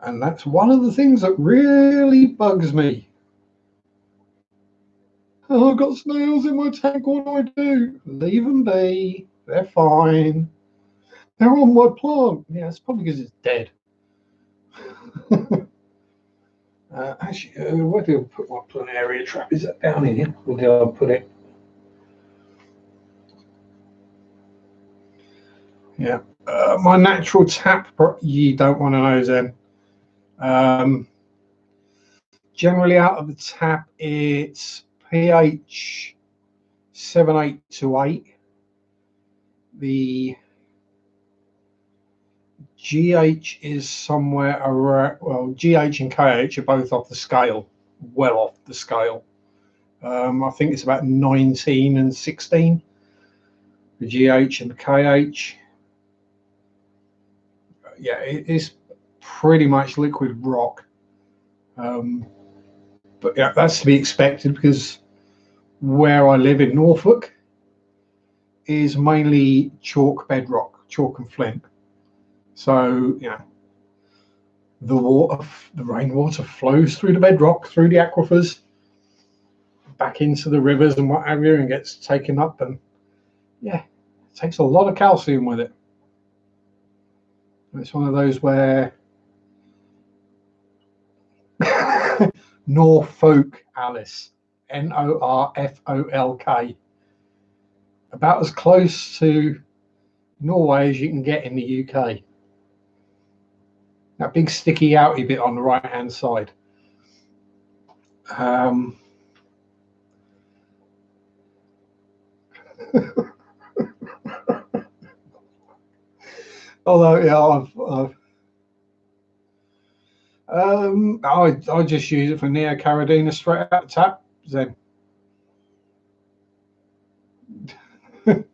And that's one of the things that really bugs me. Oh, I've got snails in my tank, what do I do? Leave them be, they're fine. They're on my plant. Yeah, it's probably because it's dead. Actually, where do I put my planaria trap? Is that down in here? Or do I put it? Yeah. My natural tap, you don't want to know, Zen. Generally out of the tap, it's pH 7.8 to 8. The GH is somewhere around, well, GH and KH are both off the scale, well off the scale. I think it's about 19 and 16, the GH and the KH. Yeah, it is pretty much liquid rock. But yeah, that's to be expected because where I live in Norfolk is mainly chalk bedrock, chalk and flint. So, you know, the rainwater flows through the bedrock, through the aquifers, back into the rivers and what have you, and gets taken up, and yeah, it takes a lot of calcium with it. And it's one of those where Norfolk, Alice, Norfolk, about as close to Norway as you can get in the UK. That big sticky outy bit on the right hand side. Although, yeah, I just use it for Neocaridina straight out the tap. Then that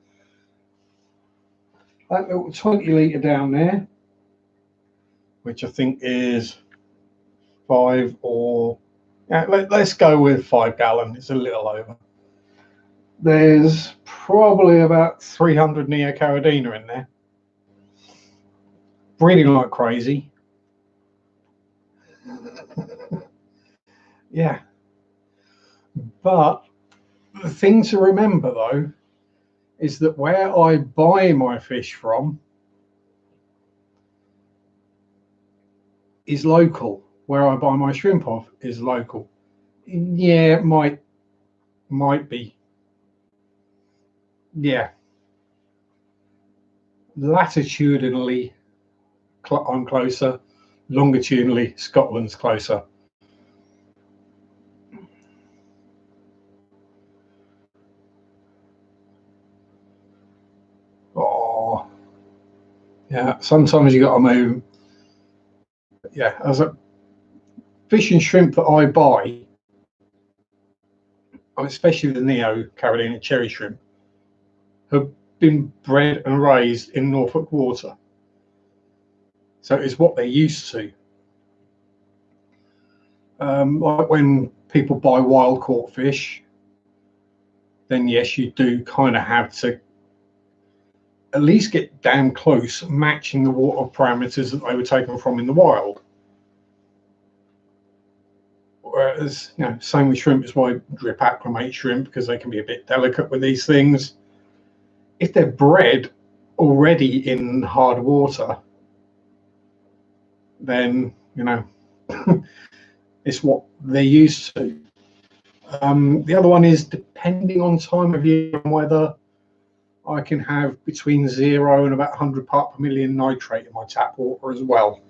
little 20 litre down there, which I think is 5 or yeah, let's go with 5 gallon. It's a little over. There's probably about 300 Neocaridina in there. Breeding like crazy. Yeah. But the thing to remember though is that where I buy my fish from is local. Where I buy my shrimp off is local. Yeah, it might be. Yeah. Latitudinally, I'm closer. Longitudinally, Scotland's closer. Oh, yeah. Sometimes you got to move. Yeah, as a fish and shrimp that I buy, especially the Neocaridina cherry shrimp, have been bred and raised in Norfolk water. So it's what they're used to. Like when people buy wild caught fish, then yes, you do kind of have to at least get damn close, matching the water parameters that they were taken from in the wild. Whereas, you know, same with shrimp is why I drip acclimate shrimp, because they can be a bit delicate with these things. If they're bred already in hard water, then, you know, it's what they're used to. The other one is depending on time of year and weather, I can have between 0 and about 100 part per million nitrate in my tap water as well.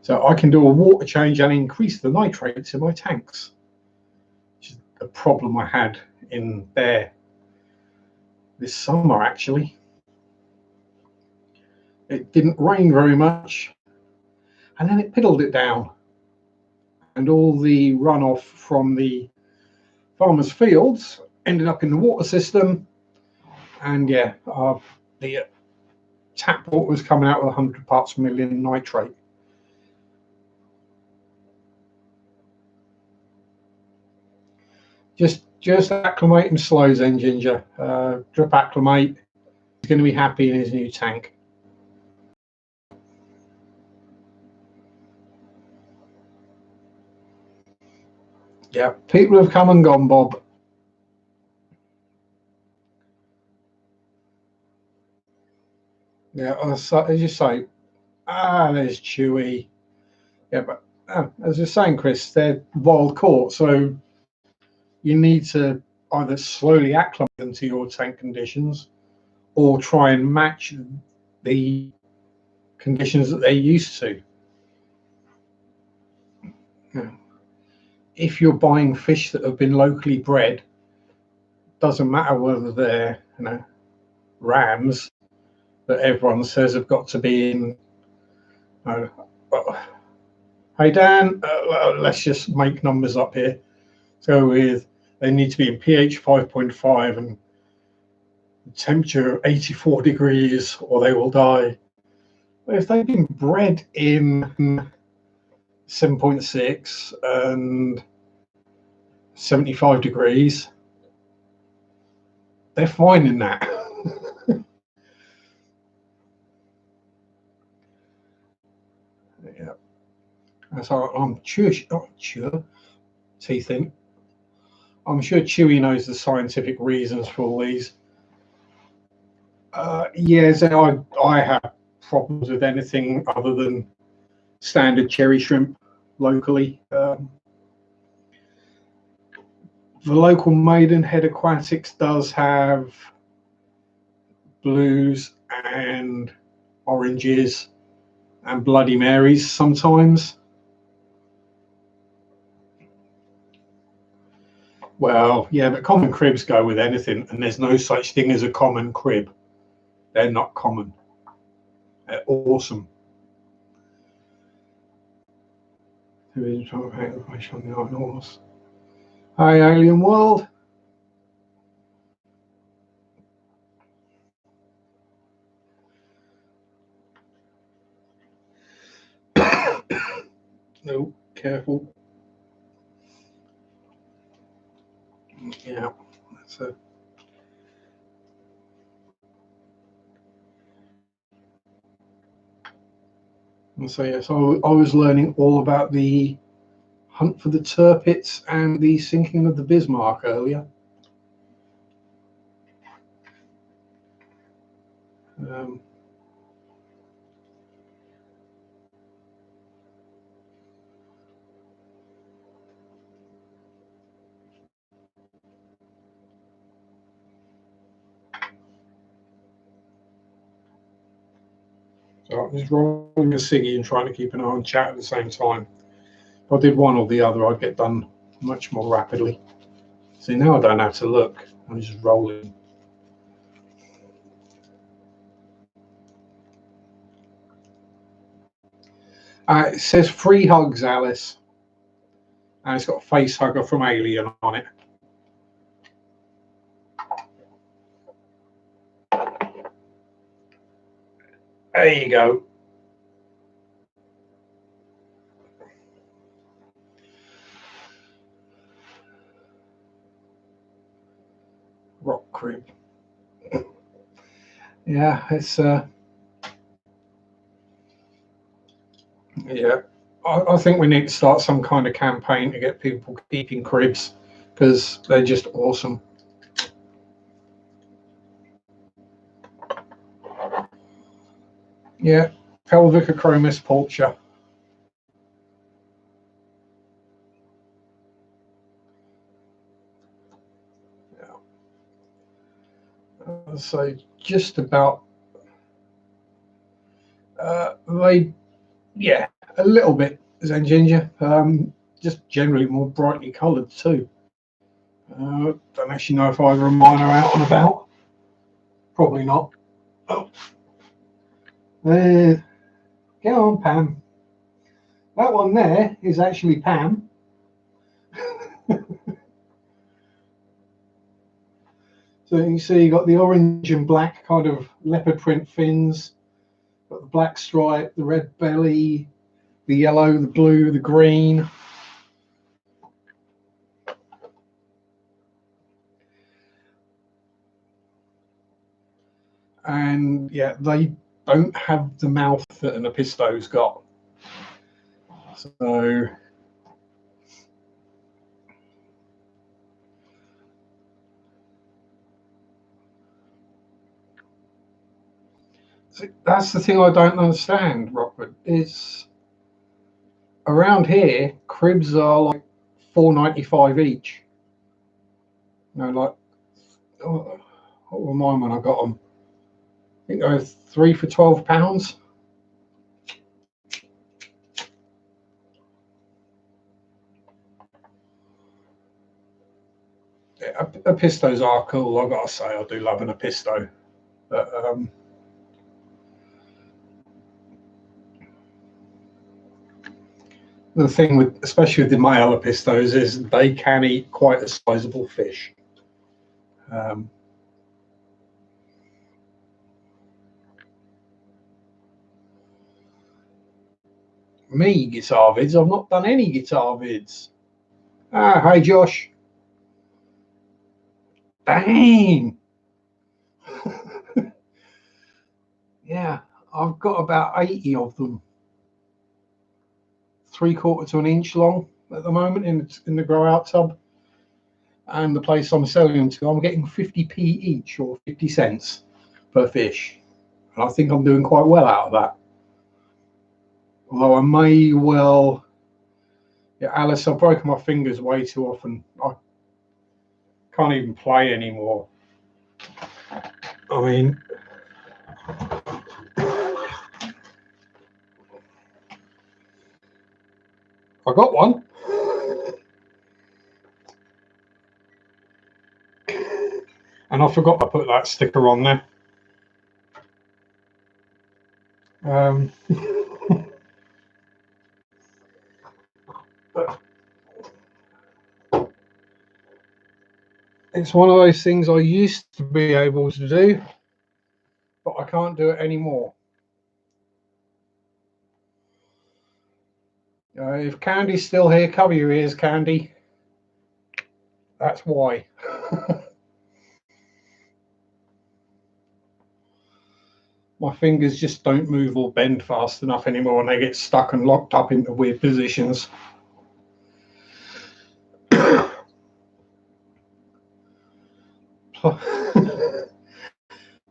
So I can do a water change and increase the nitrates in my tanks, which is a problem I had in there this summer actually. It didn't rain very much and then it piddled it down, and all the runoff from the farmers' fields ended up in the water system, and yeah, the tap water was coming out with 100 parts per million nitrate. Just acclimate him slow, Zen Ginger. Drip acclimate. He's going to be happy in his new tank. Yeah, people have come and gone, Bob. Yeah, as you say, there's Chewy. Yeah, but as you're saying, Chris, they're wild caught, so you need to either slowly acclimate them to your tank conditions or try and match the conditions that they're used to. Yeah. If you're buying fish that have been locally bred, doesn't matter whether they're, you know, rams that everyone says have got to be in. Hey Dan, let's just make numbers up here. go with they need to be in pH 5.5 and temperature of 84 degrees or they will die. But if they've been bred in 7.6 and 75 degrees, they're fine in that. Yeah. So I'm sure teething. I'm sure Chewy knows the scientific reasons for all these. Yes, I have problems with anything other than standard cherry shrimp locally. The local Maidenhead Aquatics does have blues and oranges and Bloody Marys sometimes. Well, yeah, but common cribs go with anything, and there's no such thing as a common crib. They're not common. They're awesome. Who is trying to paint the fish on the Iron Horse? Hi, Alien World. No, careful. Yeah, that's a. So yes, I was learning all about the hunt for the Tirpitz and the sinking of the Bismarck earlier. So I'm just rolling a ciggy and trying to keep an eye on chat at the same time. If I did one or the other, I'd get done much more rapidly. See, now I don't have to look. I'm just rolling. It says free hugs, Alice. And it's got a face hugger from Alien on it. There you go. Rock crib. Yeah, it's yeah. I think we need to start some kind of campaign to get people keeping cribs because they're just awesome. Yeah, Pelvicochromis pulcher. Yeah. So just about yeah, a little bit Zen Ginger. Just generally more brightly coloured too. Don't actually know if either of mine are out and about. Probably not. Oh, there. Get on, Pam. That one there is actually Pam. So you see, you got the orange and black kind of leopard print fins, got the black stripe, the red belly, the yellow, the blue, the green. And yeah, they don't have the mouth that an Episto's got. So that's the thing I don't understand, Rockwood, is around here, cribs are like $4.95 each. You know, like, what were mine when I got them? I think they were 3 for £12. Yeah, Epistos are cool. I've got to say, I do love an Episto. But The thing with, especially with the male lepistos, is they can eat quite a sizable fish. Me guitar vids, I've not done any guitar vids. Hi Josh. Dang. Yeah, I've got about 80 of them. 3/4 to an inch long at the moment in the grow out tub. And the place I'm selling them to, I'm getting 50p each, or 50 cents per fish. And I think I'm doing quite well out of that. Although I may well, yeah, Alice, I've broken my fingers way too often. I can't even play anymore. I mean, I got one. And I forgot to put that sticker on there. It's one of those things I used to be able to do, but I can't do it anymore. If Candy's still here, cover your ears, Candy. That's why. My fingers just don't move or bend fast enough anymore, and they get stuck and locked up into weird positions.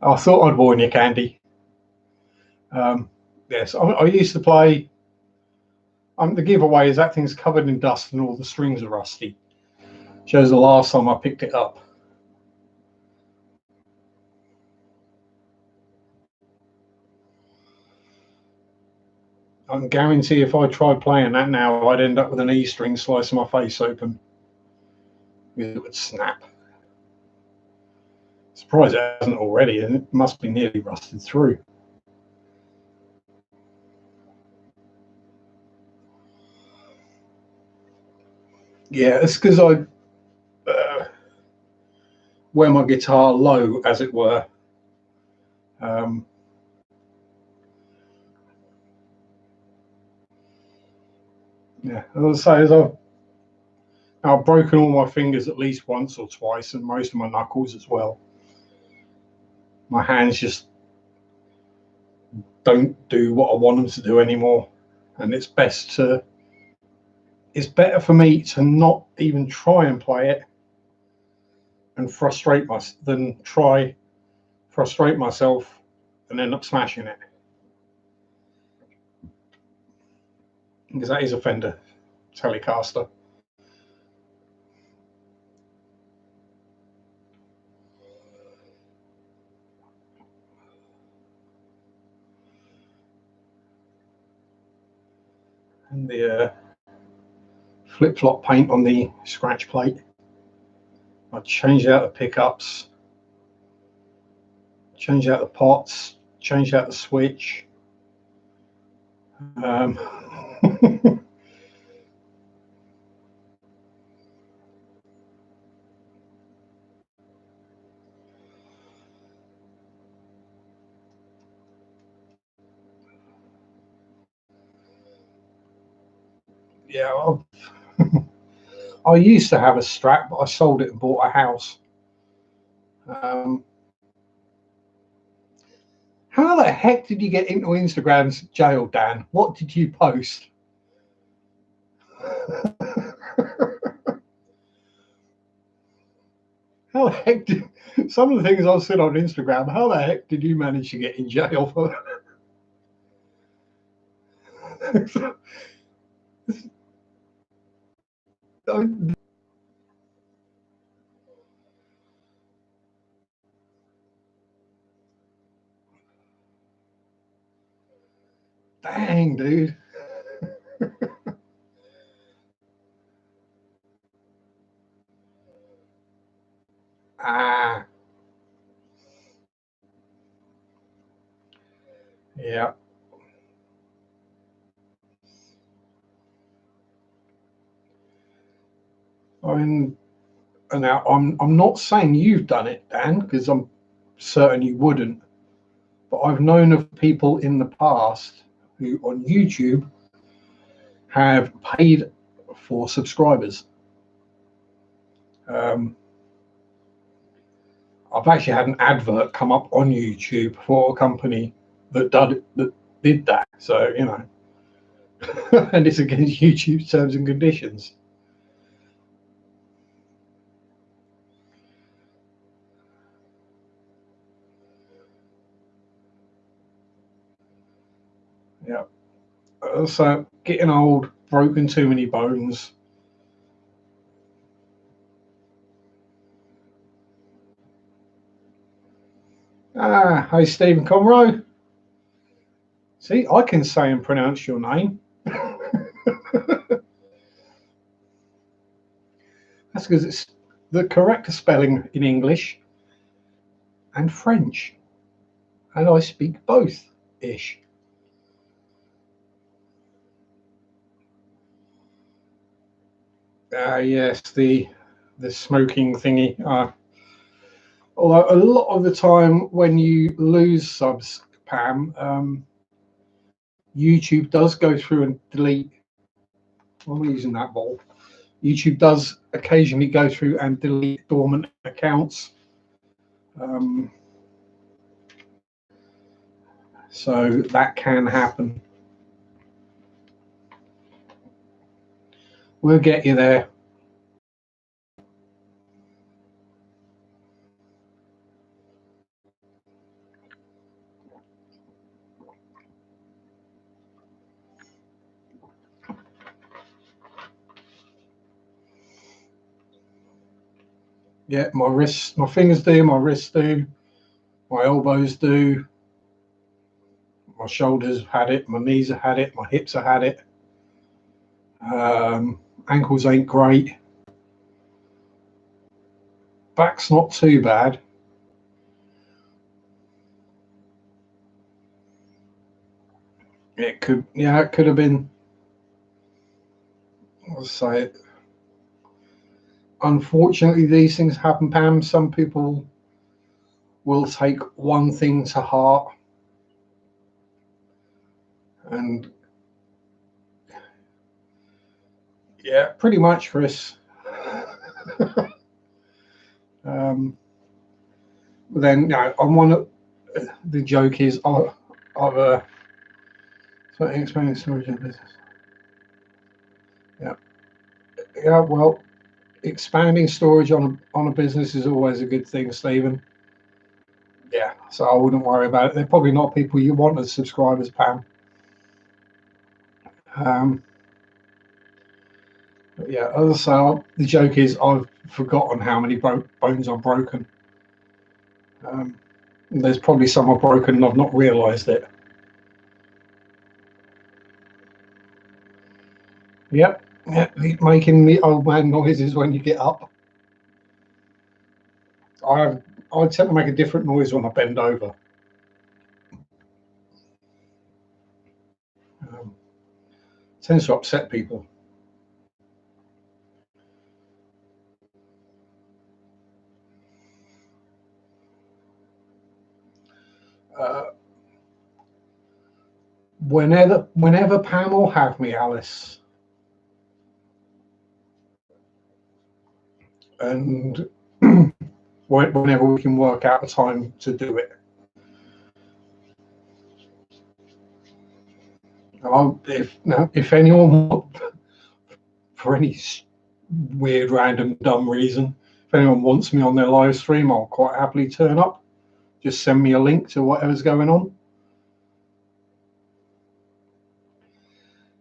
I thought I'd warn you, Candy. Yes, I used to play. The giveaway is that thing's covered in dust and all the strings are rusty. Shows the last time I picked it up. I can guarantee if I tried playing that now, I'd end up with an E string slicing my face open. It would snap. Surprised it hasn't already, and it must be nearly rusted through. Yeah, it's because I wear my guitar low, as it were. Yeah, as I say, I've broken all my fingers at least once or twice, and most of my knuckles as well. My hands just don't do what I want them to do anymore, and it's better for me to not even try and play it and frustrate myself and end up smashing it, because that is a Fender Telecaster. And the flip-flop paint on the scratch plate. I changed out the pickups, changed out the pots, changed out the switch. Yeah, I used to have a Strat, but I sold it and bought a house. How the heck did you get into Instagram's jail, Dan? What did you post? How the heck did some of the things I've seen on Instagram? How the heck did you manage to get in jail for that? Dang, dude. Ah, yeah. I mean, and now I'm not saying you've done it, Dan, because I'm certain you wouldn't. But I've known of people in the past who on YouTube have paid for subscribers. I've actually had an advert come up on YouTube for a company that did that. So, you know, and it's against YouTube terms and conditions. Yeah. So getting old, broken too many bones. Hey, Stephen Conroy. See, I can say and pronounce your name. That's because it's the correct spelling in English and French, and I speak both ish. Yes, the smoking thingy. Although a lot of the time when you lose subs, Pam, YouTube does go through and delete. I'm using that ball. YouTube does occasionally go through and delete dormant accounts. So that can happen. We'll get you there. Yeah, my wrists, my fingers do, my wrists do, my elbows do, my shoulders have had it, my knees have had it, my hips have had it. Ankles ain't great. Back's not too bad. It could, yeah, it could have been. I'll say it. Unfortunately, these things happen, Pam. Some people will take one thing to heart, and yeah, pretty much, Chris. Then, you know, I'm one of the joke is I've expanding storage in business. Yeah, yeah. Well, expanding storage on a business is always a good thing, Stephen. Yeah, so I wouldn't worry about it. They're probably not people you want as subscribers, Pam. Yeah, as I say, the joke is I've forgotten how many bones I've broken. There's probably some I've broken and I've not realised it. Yep, yeah, making the old man noises when you get up. I I tend to make a different noise when I bend over. Um, Tends to upset people. Uh, whenever Pam will have me, Alice, and whenever we can work out a time to do it. If anyone, for any weird, random, dumb reason, if anyone wants me on their live stream, I'll quite happily turn up. Just send me a link to whatever's going on.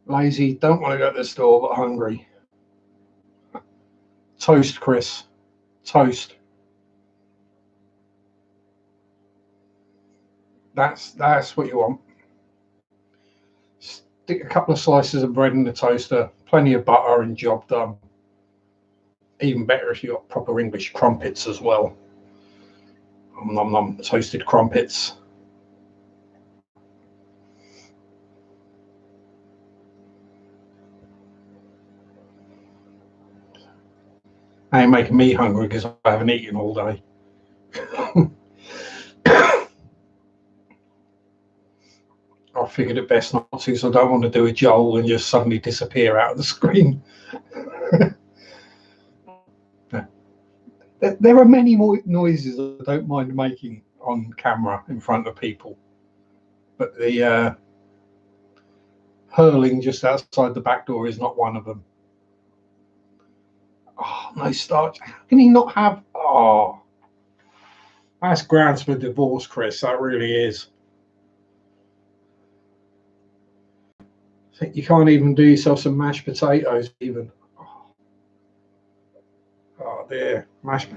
Lazy, don't want to go to the store, but hungry. Toast, Chris. Toast. That's what you want. Stick a couple of slices of bread in the toaster, plenty of butter, and job done. Even better if you got proper English crumpets as well. Nom nom, toasted crumpets. Ain't making me hungry because I haven't eaten all day. I figured it best not to, so I don't want to do a Joel and just suddenly disappear out of the screen. There are many more noises I don't mind making on camera in front of people, but the hurling just outside the back door is not one of them. Oh, no starch. How can he not have? Oh, that's grounds for divorce, Chris. That really is. I think you can't even do yourself some mashed potatoes, even. Oh dear, mashed.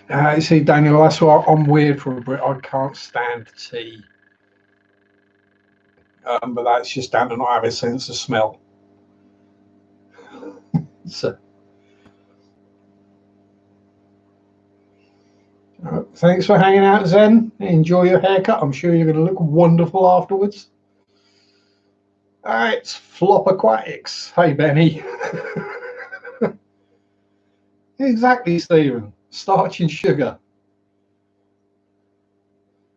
You see, Daniel, that's why I'm weird for a Brit. I can't stand tea, but that's just down to not having a sense of smell. So, thanks for hanging out, Zen. Enjoy your haircut. I'm sure you're going to look wonderful afterwards. All right, it's Flop Aquatics. Hey, Benny. Exactly, Stephen. Starch and sugar.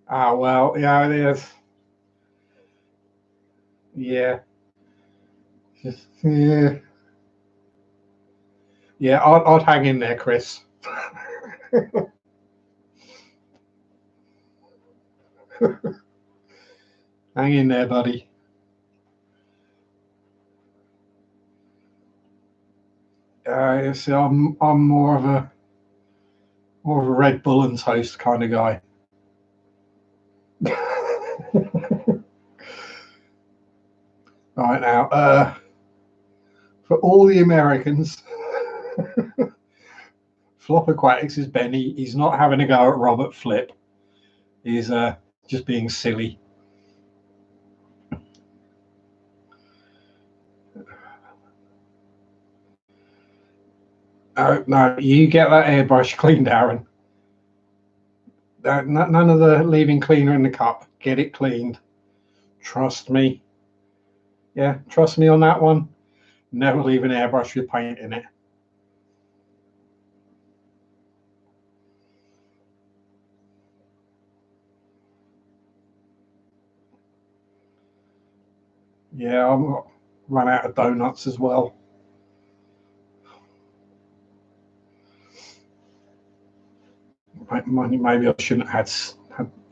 Ah, well, yeah, it is. Yeah. Yeah. Yeah, I'd hang in there, Chris. Hang in there, buddy. See, I'm more of a Red Bull and toast kind of guy. Right now, for all the Americans, Flop Aquatics is Benny. He's not having a go at Robert Flip. He's just being silly. No, you get that airbrush cleaned, Aaron. None of the leaving cleaner in the cup. Get it cleaned. Trust me. Yeah, trust me on that one. Never leave an airbrush with paint in it. Yeah, I'm run out of donuts as well. Maybe I shouldn't have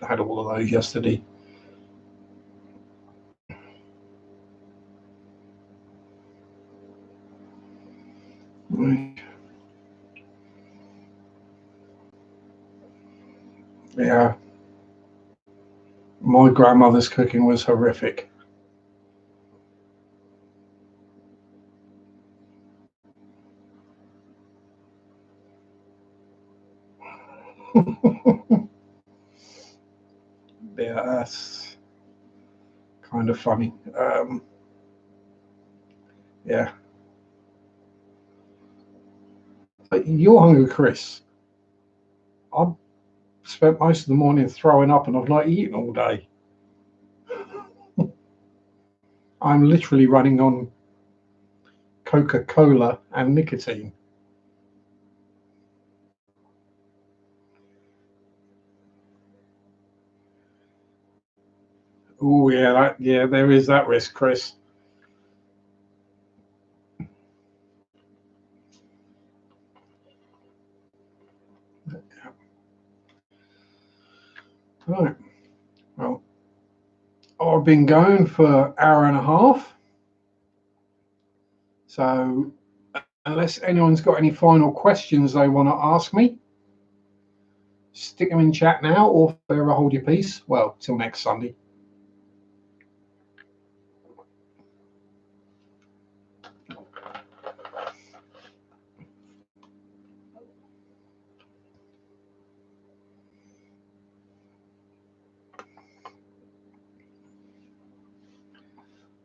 had all of those yesterday. Yeah, my grandmother's cooking was horrific. Yeah, that's kind of funny. Yeah. But you're hungry, Chris. I've spent most of the morning throwing up and I've not eaten all day. I'm literally running on Coca-Cola and nicotine. Oh yeah, there is that risk, Chris. Right. Well, I've been going for an hour and a half. So unless anyone's got any final questions they want to ask me, stick them in chat now or forever hold your peace. Well, till next Sunday.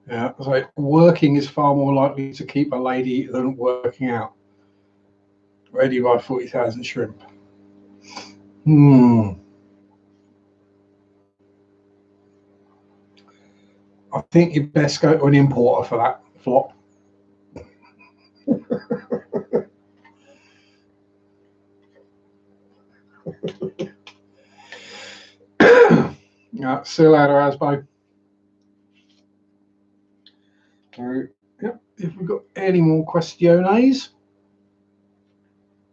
Yeah, so working is far more likely to keep a lady than working out. Ready by 40,000 shrimp. I think you best go to an importer for that, Flop. Yeah, see you later, Asbo. Yep, if we've got any more questiones,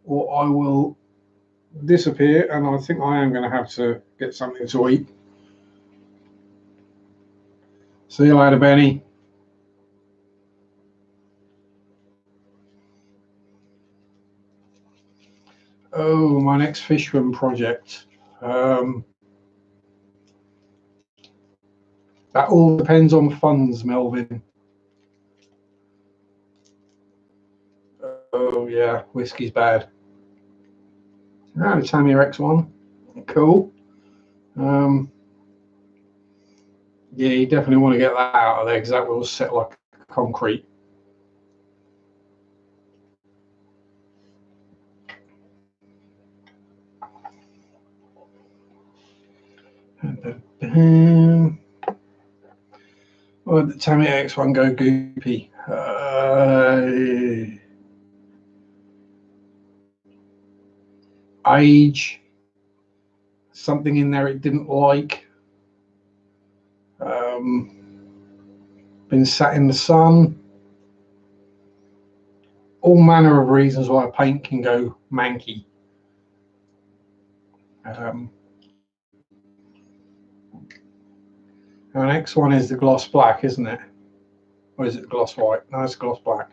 or I will disappear, and I think I am going to have to get something to eat. See you later, Benny. Oh, my next fish swim project. That all depends on funds, Melvin. Oh yeah, whiskey's bad. Ah, the Tamiya X1, cool. Yeah, you definitely want to get that out of there because that will set like concrete. Well, the Tamiya X1 go goopy. Age, something in there it didn't like. Been sat in the sun. All manner of reasons why a paint can go manky. Our next one is the gloss black, isn't it? Or is it gloss white? No, it's gloss black.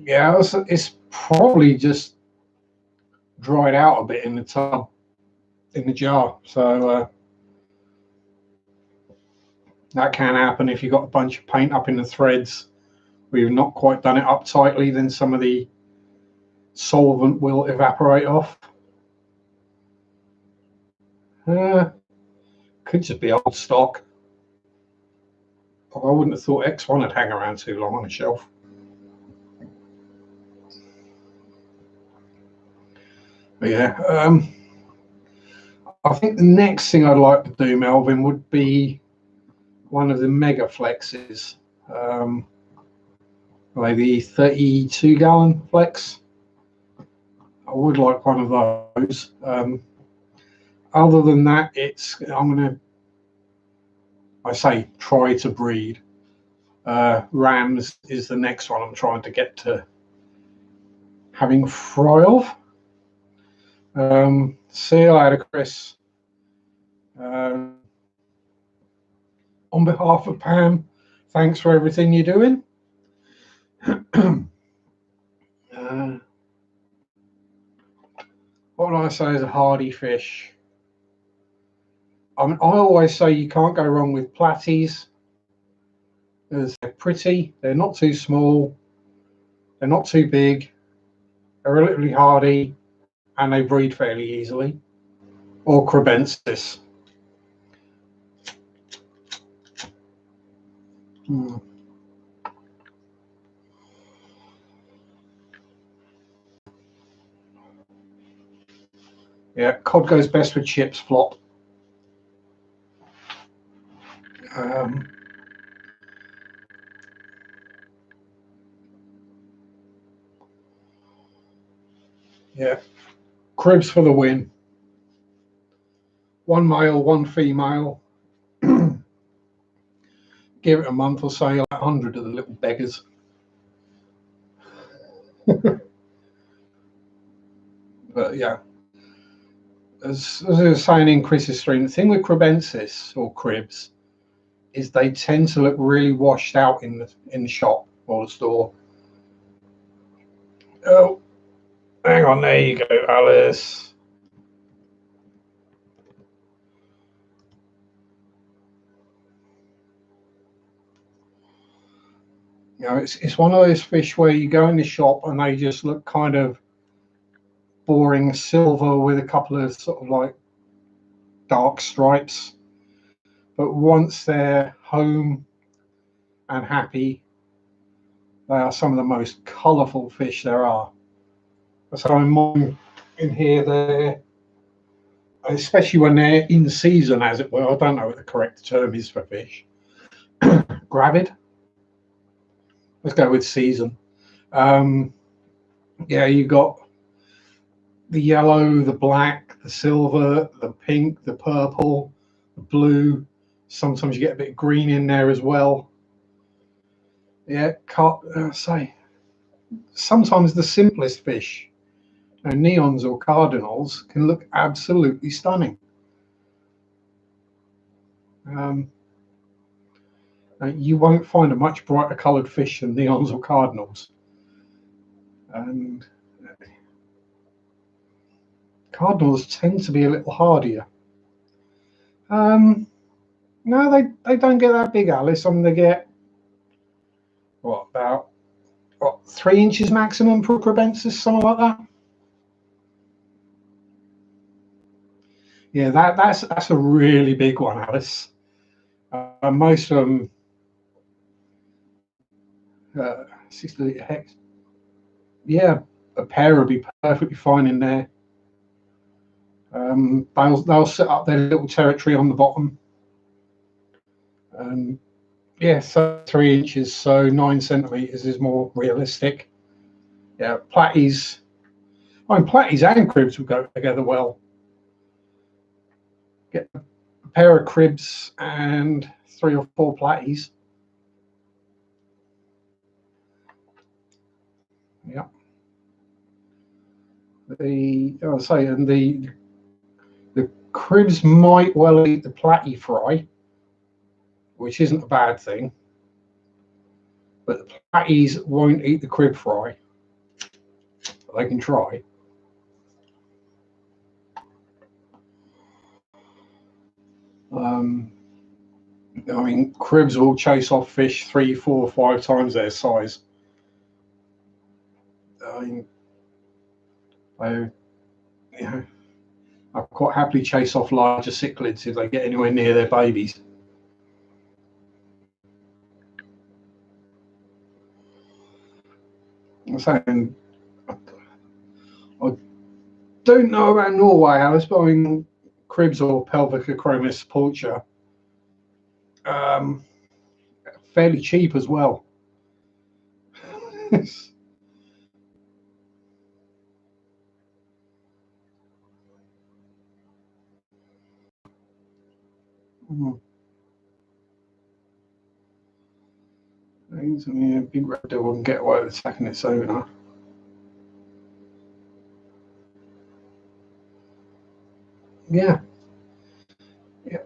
Yeah, it's probably just dried out a bit in the tub, in the jar. So that can happen if you've got a bunch of paint up in the threads where you've not quite done it up tightly, then some of the solvent will evaporate off. Could just be old stock. I wouldn't have thought X1 would hang around too long on a shelf. But yeah, I think the next thing I'd like to do, Melvin, would be one of the mega flexes. Maybe 32-gallon flex. I would like one of those. Other than that, I say try to breed. Rams is the next one I'm trying to get to having fry of. See you later, Chris. On behalf of Pam, thanks for everything you're doing. What do I say is a hardy fish? I always say you can't go wrong with platies. They're pretty, they're not too small, they're not too big, they're relatively hardy, and they breed fairly easily. Or crebensis. Yeah, cod goes best with chips, flop. Yeah, cribs for the win. One male, one female. Give it a month or so, you'll have 100 of the little beggars. But yeah, as I was saying in Chris's stream, the thing with crebensis or cribs is they tend to look really washed out in the shop or the store. Oh, hang on, there you go, Alice. You know, it's one of those fish where you go in the shop and they just look kind of boring silver with a couple of sort of like dark stripes. But once they're home and happy, they are some of the most colourful fish there are. So in here, they're, especially when they're in season, as it were. I don't know what the correct term is for fish. Gravid. Let's go with season. Yeah, you got the yellow, the black, the silver, the pink, the purple, the blue. Sometimes you get a bit of green in there as well. Yeah, say sometimes the simplest fish, neons or cardinals, can look absolutely stunning. You won't find a much brighter coloured fish than neons or cardinals. And cardinals tend to be a little hardier. No, they don't get that big, Alice. I mean, they get about 3 inches maximum for a crebensis, something like that. Yeah, that's a really big one, Alice. Most of them, 60 hex. Yeah, a pair would be perfectly fine in there. They'll set up their little territory on the bottom. Yeah, so 3 inches, so 9 centimeters is more realistic. Yeah, platies. I mean, platies and cribs would go together well. Get a pair of cribs and 3 or 4 platies. Yeah. And the cribs might well eat the platy fry, which isn't a bad thing. But the platies won't eat the crib fry. But they can try. I mean, cribs will chase off fish 3, 4, 5 times their size. I mean, I'll quite happily chase off larger cichlids if they get anywhere near their babies. I'm saying, I don't know about Norway, Alice, but I mean, cribs or Pelvicochromis pulcher, fairly cheap as well. A big red devil can get away with attacking its owner. Yeah. Yeah.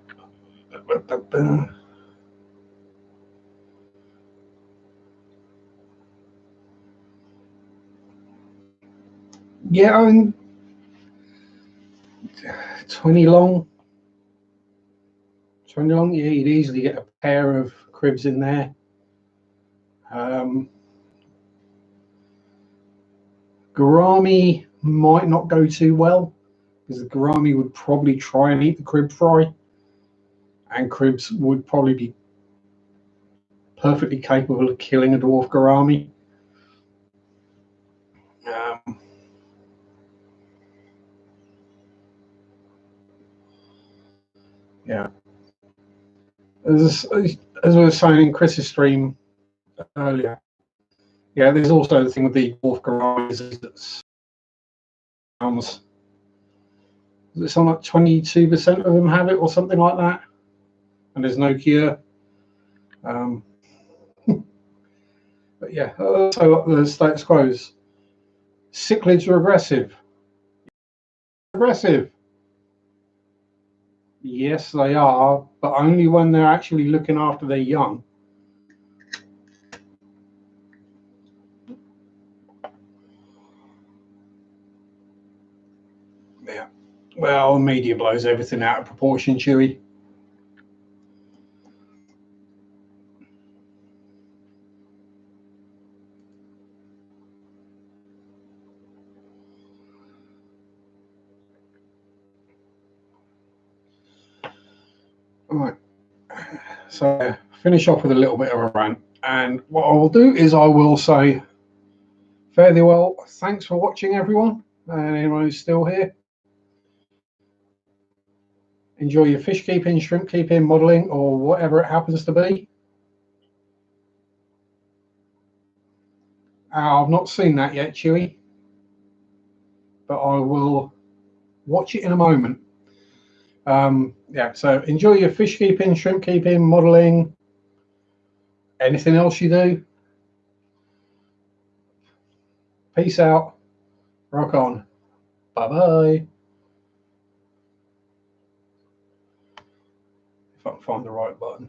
Yeah, I mean, 20 long. 20 long, yeah, you'd easily get a pair of cribs in there. Gourami might not go too well because the gourami would probably try and eat the crib fry, and cribs would probably be perfectly capable of killing a dwarf gourami. Yeah. As I was saying in Chris's stream earlier, yeah, there's also the thing with the dwarf gouramis that's it's on like 22% of them have it or something like that, and there's no cure. But yeah, so the status quo is cichlids are aggressive. Aggressive. Yes, they are, but only when they're actually looking after their young. Yeah. Well, media blows everything out of proportion, Chewy. All right. So finish off with a little bit of a rant. And what I will do is I will say fairly well, thanks for watching, everyone. And anyone who's still here, enjoy your fish keeping, shrimp keeping, modeling, or whatever it happens to be. I've not seen that yet, Chewy, but I will watch it in a moment. Yeah, so enjoy your fish keeping, shrimp keeping, modeling, anything else you do. Peace out. Rock on. Bye-bye. If I can find the right button.